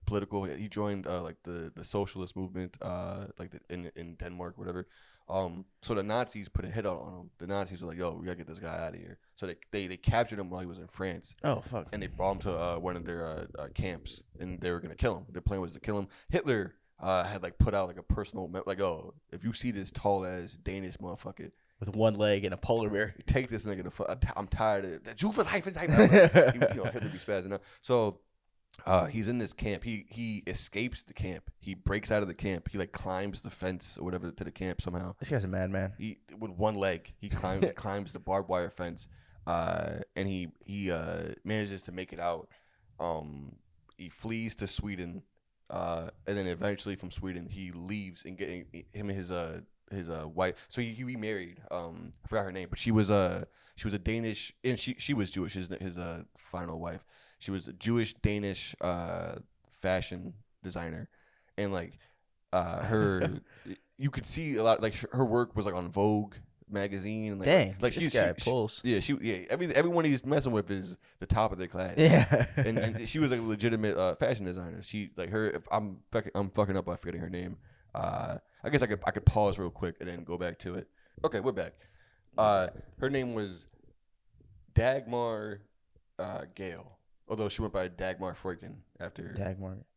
political. He joined like the socialist movement, in Denmark, whatever. So the Nazis put a hit out on him. The Nazis were like, "Yo, we gotta get this guy out of here." So they captured him while he was in France. Oh fuck! And they brought him to one of their camps, and they were gonna kill him. Their plan was to kill him. Hitler had like put out like a personal like, "Oh, if you see this tall ass Danish motherfucker with one leg and a polar bear, take this nigga to I'm tired of it." Hitler be spazzing out. So. He's in this camp. He escapes the camp. He breaks out of the camp. He like climbs the fence or whatever to the camp somehow. This guy's a madman. He with one leg. He climbs the barbed wire fence. And he manages to make it out. He flees to Sweden. And then eventually from Sweden he leaves and getting him and his wife. So he remarried. I forgot her name, but she was a Danish, and she was Jewish. His final wife. She was a Jewish Danish fashion designer, and like her, you could see a lot. Like her work was like on Vogue, magazine. And, Dang, like this guy pulls. Everyone he's messing with is the top of their class. Yeah, and she was like a legitimate fashion designer. She like her. If I'm fucking up by forgetting her name. I guess I could pause real quick and then go back to it. Okay, we're back. Her name was Dagmar Gale, although she went by Dagmar Freuchen after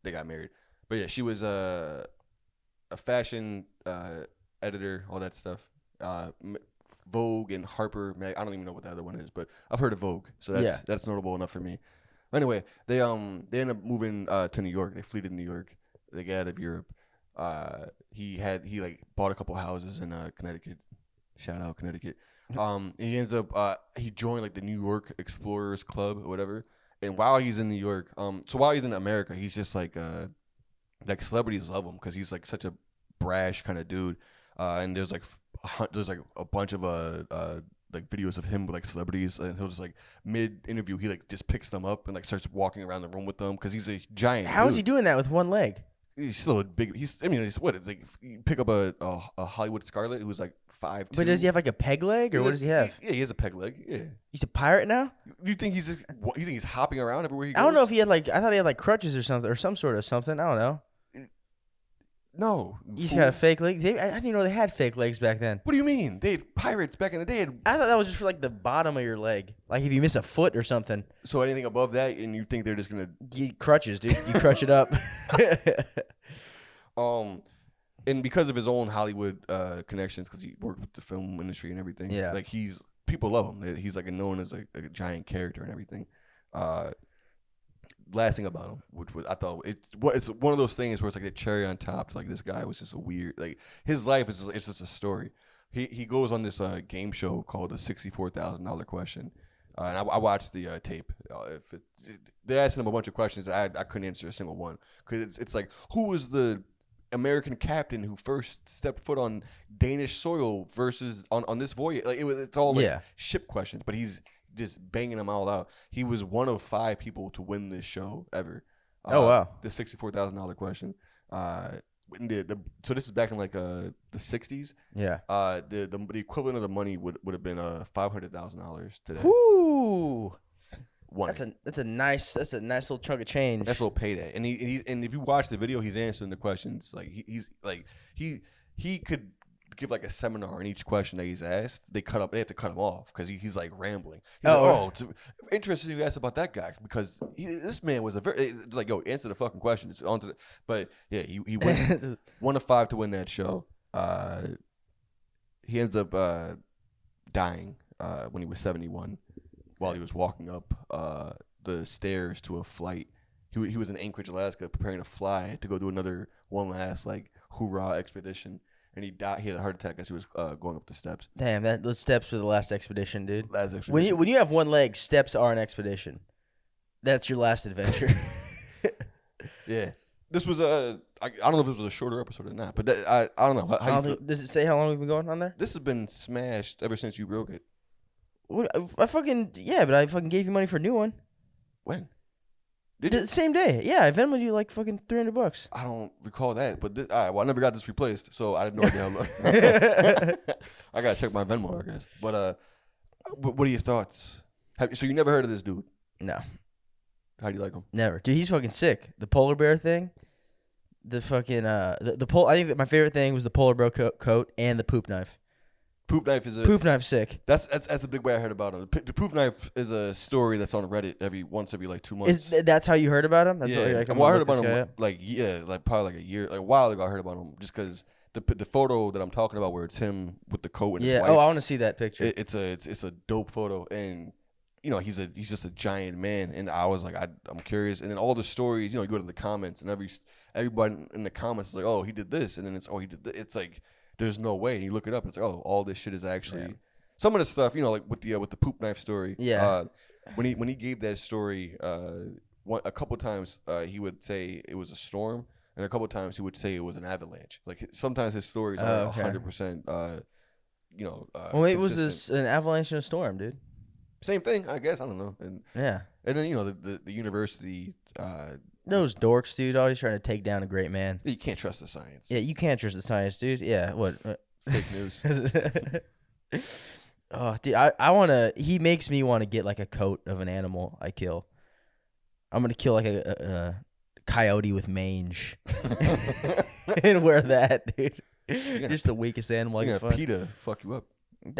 they got married. But yeah, she was a fashion editor, all that stuff. Vogue and Harper. I don't even know what the other one is, but I've heard of Vogue, so that's notable enough for me. Anyway, they end up moving to New York. They flew to New York. They got out of Europe. He like bought a couple houses in Connecticut. Shout out Connecticut. He ends up he joined like the New York Explorers Club or whatever. And while he's in New York, so while he's in America, he's just like celebrities love him because he's like such a brash kind of dude. And there's like a bunch of like videos of him with like celebrities, and he'll just like mid interview he like just picks them up and like starts walking around the room with them because he's a giant. How dude. is he doing that with one leg? He's still a big. He's what? Like you pick up a Hollywood Scarlet who's like 5'2". But does he have like a peg leg, or what does he have? Yeah, he has a peg leg. Yeah. He's a pirate now. You think he's hopping around everywhere he goes? I don't know if he had like. I thought he had like crutches or something, or some sort of something. I don't know. No. He's got a fake leg. I didn't even know they had fake legs back then. What do you mean? They had pirates back in the day. I thought that was just for like the bottom of your leg, like if you miss a foot or something. So anything above that, and you think they're just gonna crutches, dude? You crutch it up. And because of his own Hollywood connections, because he worked with the film industry and everything, like people love him. He's like known as a giant character and everything. Last thing about him, which was I thought it's one of those things where it's like the cherry on top. Like this guy was just a weird, like his life is it's just a story. He goes on this game show called the $64,000 question. And I watched the tape. They asked him a bunch of questions that I couldn't answer a single one because it's like, who was the American captain who first stepped foot on Danish soil versus on this voyage? Like it's all like ship questions, but he's just banging them all out. He was one of 5 people to win this show ever. Oh wow! The $64,000 question. So this is back in like the 60s. Yeah. The equivalent of the money would have been $500,000 today. Woo! One. That's a nice little chunk of change. That's a little payday. And and if you watch the video, he's answering the questions like he could give like a seminar on each question that he's asked. They have to cut him off because he's like rambling. He's interesting you asked about that guy because this man was a very like answer the fucking question. It's on to the, but yeah, he went 1 of 5 to win that show. He ends up dying when he was 71 while he was walking up the stairs to a flight. He was in Anchorage, Alaska, preparing to fly to go do one last like hoorah expedition. And he died. He had a heart attack as he was going up the steps. Damn, those steps were the last expedition, dude. Last expedition. When you have one leg, steps are an expedition. That's your last adventure. Yeah, this was I don't know if this was a shorter episode or not, but I don't know. Does it say how long we've been going on there? This has been smashed ever since you broke it. I fucking but I fucking gave you money for a new one. When? The same day. Yeah, I Venmoed you like fucking $300. I don't recall that, but all right. Well, I never got this replaced, so I had no idea how much. I gotta check my Venmo, I guess. But what are your thoughts? So you never heard of this dude? No. How do you like him? Never, dude. He's fucking sick. The polar bear thing. The fucking the I think that my favorite thing was the polar bear coat and the poop knife. Poop knife is poop knife sick. That's a big way I heard about him. The poop knife is a story that's on Reddit every like 2 months. That's how you heard about him? That's I heard about him like probably like a year, like a while ago. I heard about him just because the photo that I'm talking about where it's him with the coat and his wife. Oh, I want to see that picture. It's a dope photo, and he's just a giant man, and I was like I'm curious, and then all the stories, you go to the comments, and everybody in the comments is like, oh, he did this, and then it's he did this. It's like there's no way, and you look it up, and it's like, oh, all this shit is actually some of the stuff, like with the poop knife story. Yeah. When he gave that story, a couple times he would say it was a storm, and a couple times he would say it was an avalanche. Like sometimes his stories are 100%. Well, maybe it was an avalanche and a storm, dude. Same thing, I guess. I don't know. And yeah. And then the university. Those dorks, dude, always trying to take down a great man. You can't trust the science. Yeah, you can't trust the science, dude. Yeah, what? Fake news. Oh, dude, I want to. He makes me want to get like a coat of an animal I kill. I'm gonna kill like a coyote with mange and wear that, dude. Just the weakest animal I can find. PETA fuck you up.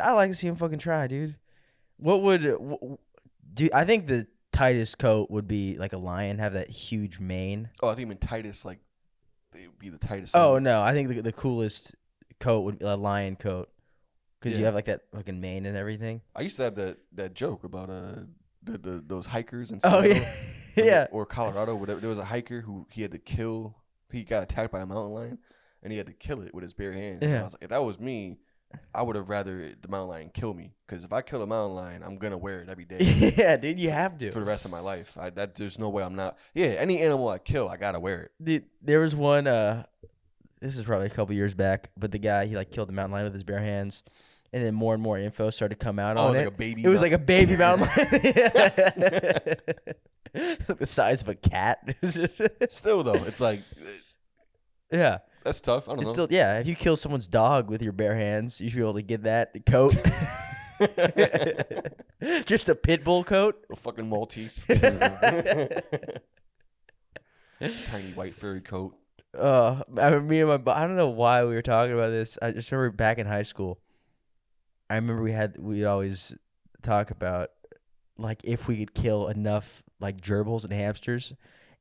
I like to see him fucking try, dude. What would do? I think the tightest coat would be like a lion, have that huge mane. Oh, I think even tightest, like they would be the tightest. Oh no, I think the coolest coat would be a lion coat because you Yeah. have like that fucking mane and everything. I used to have that joke about those hikers in Oh Seattle, yeah, yeah. or Colorado, whatever. There was a hiker who he had to kill. He got attacked by a mountain lion, and he had to kill it with his bare hands. And Yeah. I was like, if that was me, I would have rather the mountain lion kill me, because if I kill a mountain lion, I'm gonna wear it every day Yeah, dude, you have to. for the rest of my life. There's no way I'm not. Yeah, any animal I kill, I gotta wear it. Dude, there was one. This is probably a couple years back, but the guy he like killed the mountain lion with his bare hands, and then more and more info started to come out on it was it. like a baby. It was like a baby mountain lion, like the size of a cat. Still though, it's like Yeah, that's tough. I don't know. still yeah. If you kill someone's dog with your bare hands, you should be able to get that coat. Just a pit bull coat. A fucking Maltese. Tiny white furry coat. Me and I don't know why we were talking about this. I just remember back in high school. I remember we'd always talk about like if we could kill enough like gerbils and hamsters,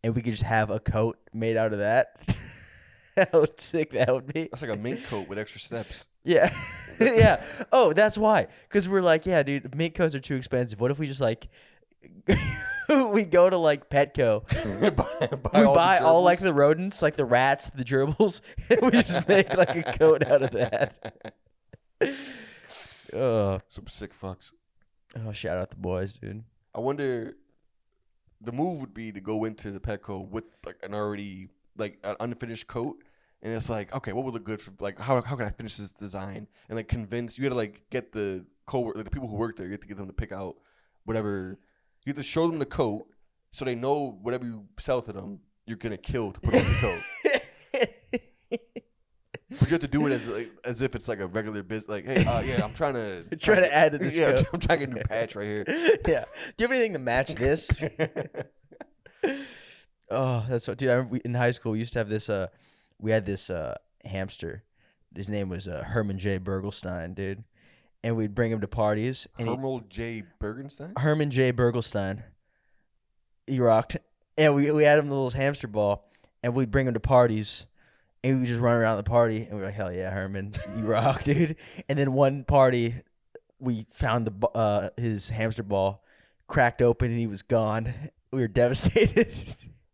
and we could just have a coat made out of that. How sick that would be. That's like a mink coat with extra steps. Yeah, yeah. Oh, that's why. Because we're like, yeah, dude, mink coats are too expensive. What if we just like we go to like Petco, we buy all like the rodents, like the rats, the gerbils, and we just make like a coat out of that. Oh, Some sick fucks. oh, shout out the boys, dude. I wonder, the move would be to go into the Petco with like an already like an unfinished coat, and it's like, okay, what would look good for like how can I finish this design, and like convince you got to like get the like, the people who work there, you have to get them to pick out whatever. You have to show them the coat so they know whatever you sell to them, you're gonna kill to put on the coat. But you have to do it as if it's like a regular business. Like, hey, yeah, I'm trying to add to this Yeah, coat. I'm trying to get a new patch right here. Yeah. Do you have anything to match this? Oh, that's what, dude. In high school, we used to have this. We had this hamster. His name was Herman J. Bergelstein, dude. And we'd bring him to parties. And Herman J. Bergenstein? Herman J. Bergelstein. He rocked. And we had him in the little hamster ball. And we'd bring him to parties. And we would just run around the party. And we were like, hell yeah, Herman. You rock, dude. And then one party, we found his hamster ball cracked open and he was gone. We were devastated.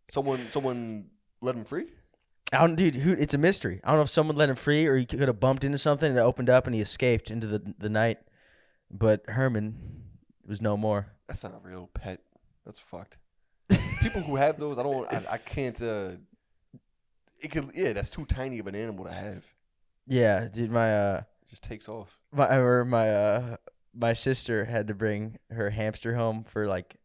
Someone let him free? Dude, it's a mystery. I don't know if someone let him free or he could have bumped into something and it opened up and he escaped into the night. But Herman was no more. That's not a real pet. That's fucked. People who have those, I can't. That's too tiny of an animal to have. Yeah, dude, It just takes off. I remember my sister had to bring her hamster home for like,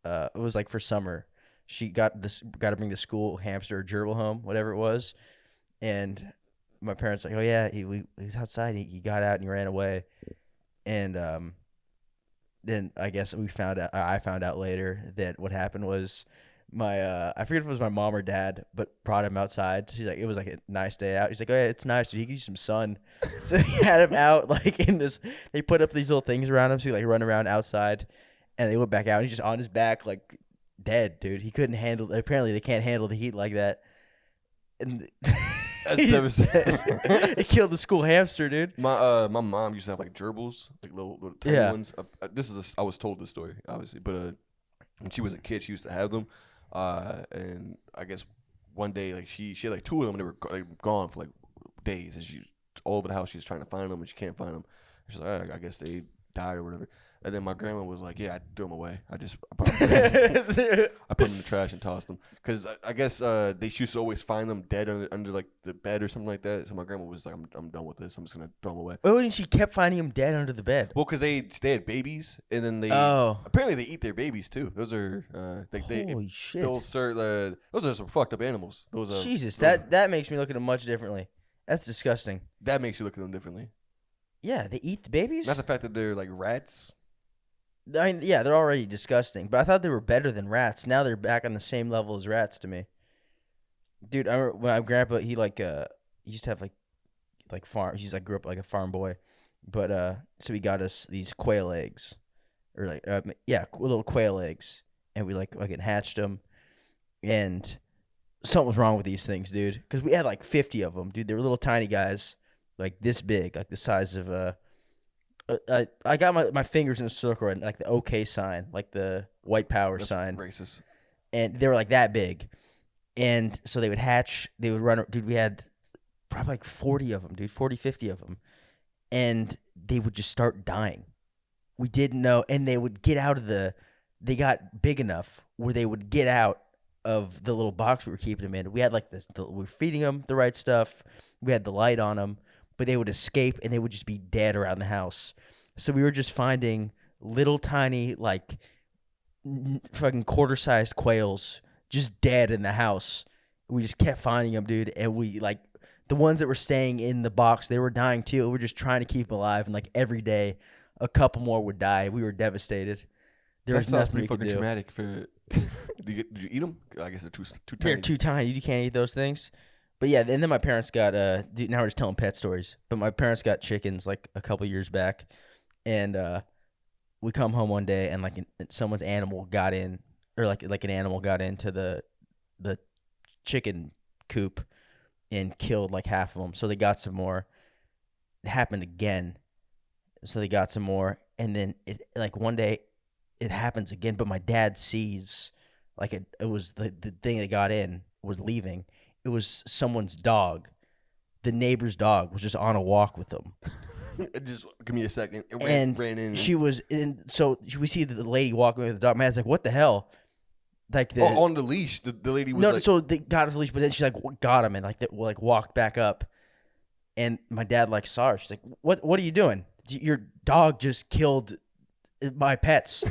it was like for summer. She got to bring the school hamster or gerbil home, whatever it was, and my parents like, oh yeah, he was outside. He got out and he ran away, and then I guess I found out later that what happened was I forget if it was my mom or dad, but brought him outside. She's like, it was like a nice day out. He's like, oh yeah, it's nice, dude. He gives you some sun. So he had him out like in this. They put up these little things around him so he like run around outside, and they went back out. And he's just on his back like. Dead, dude. He couldn't handle. Apparently, they can't handle the heat like that. And That's devastating. It killed the school hamster, dude. My mom used to have like gerbils, like little tiny ones. I was told this story, obviously, but when she was a kid, she used to have them. And I guess one day, like she had like two of them, and they were like gone for like days. And she all over the house, she was trying to find them, and she can't find them. She's like, I guess they died or whatever. And then my grandma was like, yeah, I threw them away. I put them in the trash and tossed them. Because I guess they used to always find them dead under like the bed or something like that. So my grandma was like, I'm done with this. I'm just going to throw them away. Oh, and she kept finding him dead under the bed. Well, because they had babies. And then apparently they eat their babies too. Those are, holy shit. those are some fucked up animals. Jesus, that makes me look at them much differently. That's disgusting. That makes you look at them differently. Yeah, they eat the babies? Not the fact that they're like rats. I mean, yeah, they're already disgusting, but I thought they were better than rats. Now they're back on the same level as rats to me. Dude, I remember when my grandpa, he used to have like farm. He's like grew up like a farm boy, but so he got us these quail eggs, or like little quail eggs, and we like hatched them, and something was wrong with these things, dude, because we had like 50 of them, dude. They were little tiny guys, like this big, like the size of I got my fingers in a circle and like the OK sign, like the white power sign. Racist. And they were like that big. And so they would hatch, they would run, dude, we had probably like 40 of them, dude, 40, 50 of them. And they would just start dying. We didn't know. And they would get out of they got big enough where they would get out of the little box we were keeping them in. We had like we were feeding them the right stuff. We had the light on them, but they would escape and they would just be dead around the house. So we were just finding little tiny, like fucking quarter-sized quails just dead in the house. We just kept finding them, dude. And we like the ones that were staying in the box, they were dying too. We were just trying to keep them alive. And like every day, a couple more would die. We were devastated. There was nothing we could do. That sounds pretty fucking traumatic. Did you eat them? I guess they're too tiny. They're too tiny. You can't eat those things. But yeah, and then my parents got dude, now we're just telling pet stories. But my parents got chickens like a couple years back, and we come home one day and like someone's animal got in, or like an animal got into the chicken coop and killed like half of them. So they got some more. It happened again. So they got some more, and then it like one day it happens again. But my dad sees like it was the thing that got in was leaving. It was someone's dog. The neighbor's dog was just on a walk with them. Just give me a second. It ran in. She was in. So we see the lady walking with the dog. My dad's like, "What the hell?" Like on the leash. The lady was like, so they got off the leash, but then she like got him and like walked back up. And my dad like saw her. She's like, "What are you doing? Your dog just killed my pets."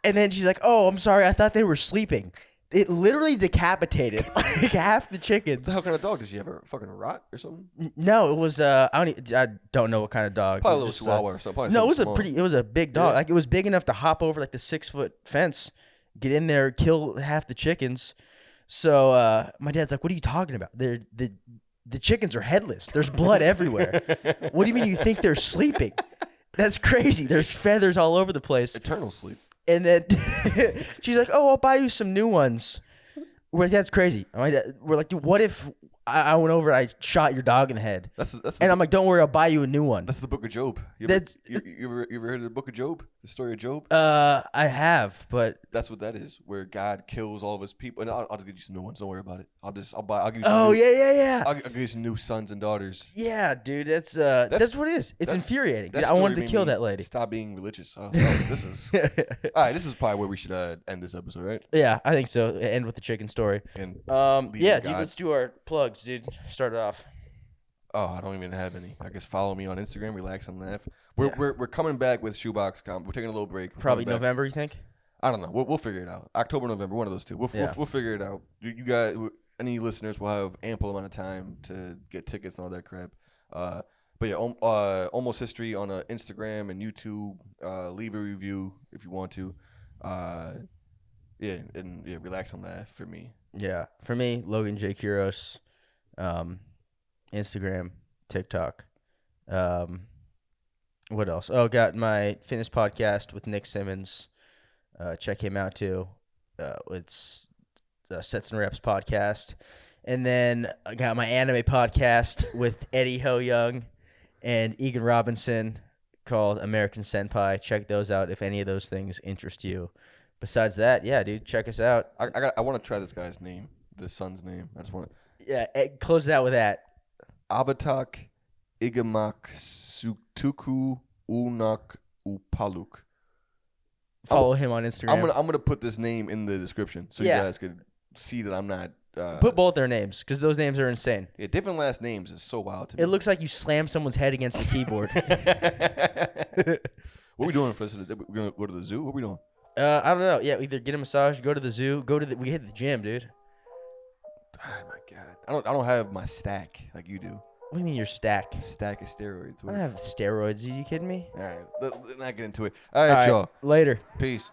And then she's like, "Oh, I'm sorry. I thought they were sleeping." It literally decapitated like half the chickens. What kind of dog? Did she have a fucking rot or something? No, it was I don't know what kind of dog. Probably a little chihuahua or something. No, it was a big dog. Yeah. Like it was big enough to hop over like the 6-foot fence, get in there, kill half the chickens. So my dad's like, "What are you talking about? The chickens are headless. There's blood everywhere. What do you mean you think they're sleeping? That's crazy. There's feathers all over the place. Eternal sleep." And then she's like, "Oh, I'll buy you some new ones." We're like, "That's crazy." We're like, "Dude, what if I went over and I shot your dog in the head?" And I'm like, "Don't worry, I'll buy you a new one." That's the Book of Job. You ever heard of the Book of Job? The story of Job? I have, but that's what that is, where God kills all of his people. And I'll just give you some new ones. Don't worry about it. I'll give you some yeah. I'll give you some new sons and daughters. Yeah, dude, that's what it is. It's infuriating. Dude, I wanted to kill that lady. Stop being religious. This is all right. This is probably where we should end this episode, right? Yeah, I think so. End with the chicken story. And yeah, dude, let's do our plugs, dude. Start it off. Oh, I don't even have any. I guess follow me on Instagram, Relax and Laugh. We're coming back with Shoebox Comp. We're taking a little break. Probably November, you think? I don't know. We'll figure it out. October, November, one of those two. We'll figure it out. You guys, any listeners will have ample amount of time to get tickets and all that crap. But yeah, Almost History on Instagram and YouTube. Leave a review if you want to. Relax and Laugh for me. Yeah, for me, Logan J. Quiroz. Instagram, TikTok. What else? Oh, got my fitness podcast with Nick Simmons. Check him out too. It's Sets and Reps podcast. And then I got my anime podcast with Eddie Ho Young and Egan Robinson called American Senpai. Check those out if any of those things interest you. Besides that, yeah, dude, check us out. I want to try this guy's name, the son's name. I just want to. Yeah, close it out with that. Avataq Igimaqssusuktoranguapaluk. Follow him on Instagram. I'm gonna put this name in the description so you guys could see that I'm not. Put both their names because those names are insane. Yeah, different last names is so wild to me. It looks like you slam someone's head against the keyboard. What are we doing for this? We're gonna go to the zoo. What are we doing? I don't know. Yeah, either get a massage, go to the zoo, we hit the gym, dude. Oh my god, I don't have my stack like you do. What do you mean your stack? Stack of steroids. I don't have steroids. Are you kidding me? All right, let's not get into it. All right, y'all. Later. Peace.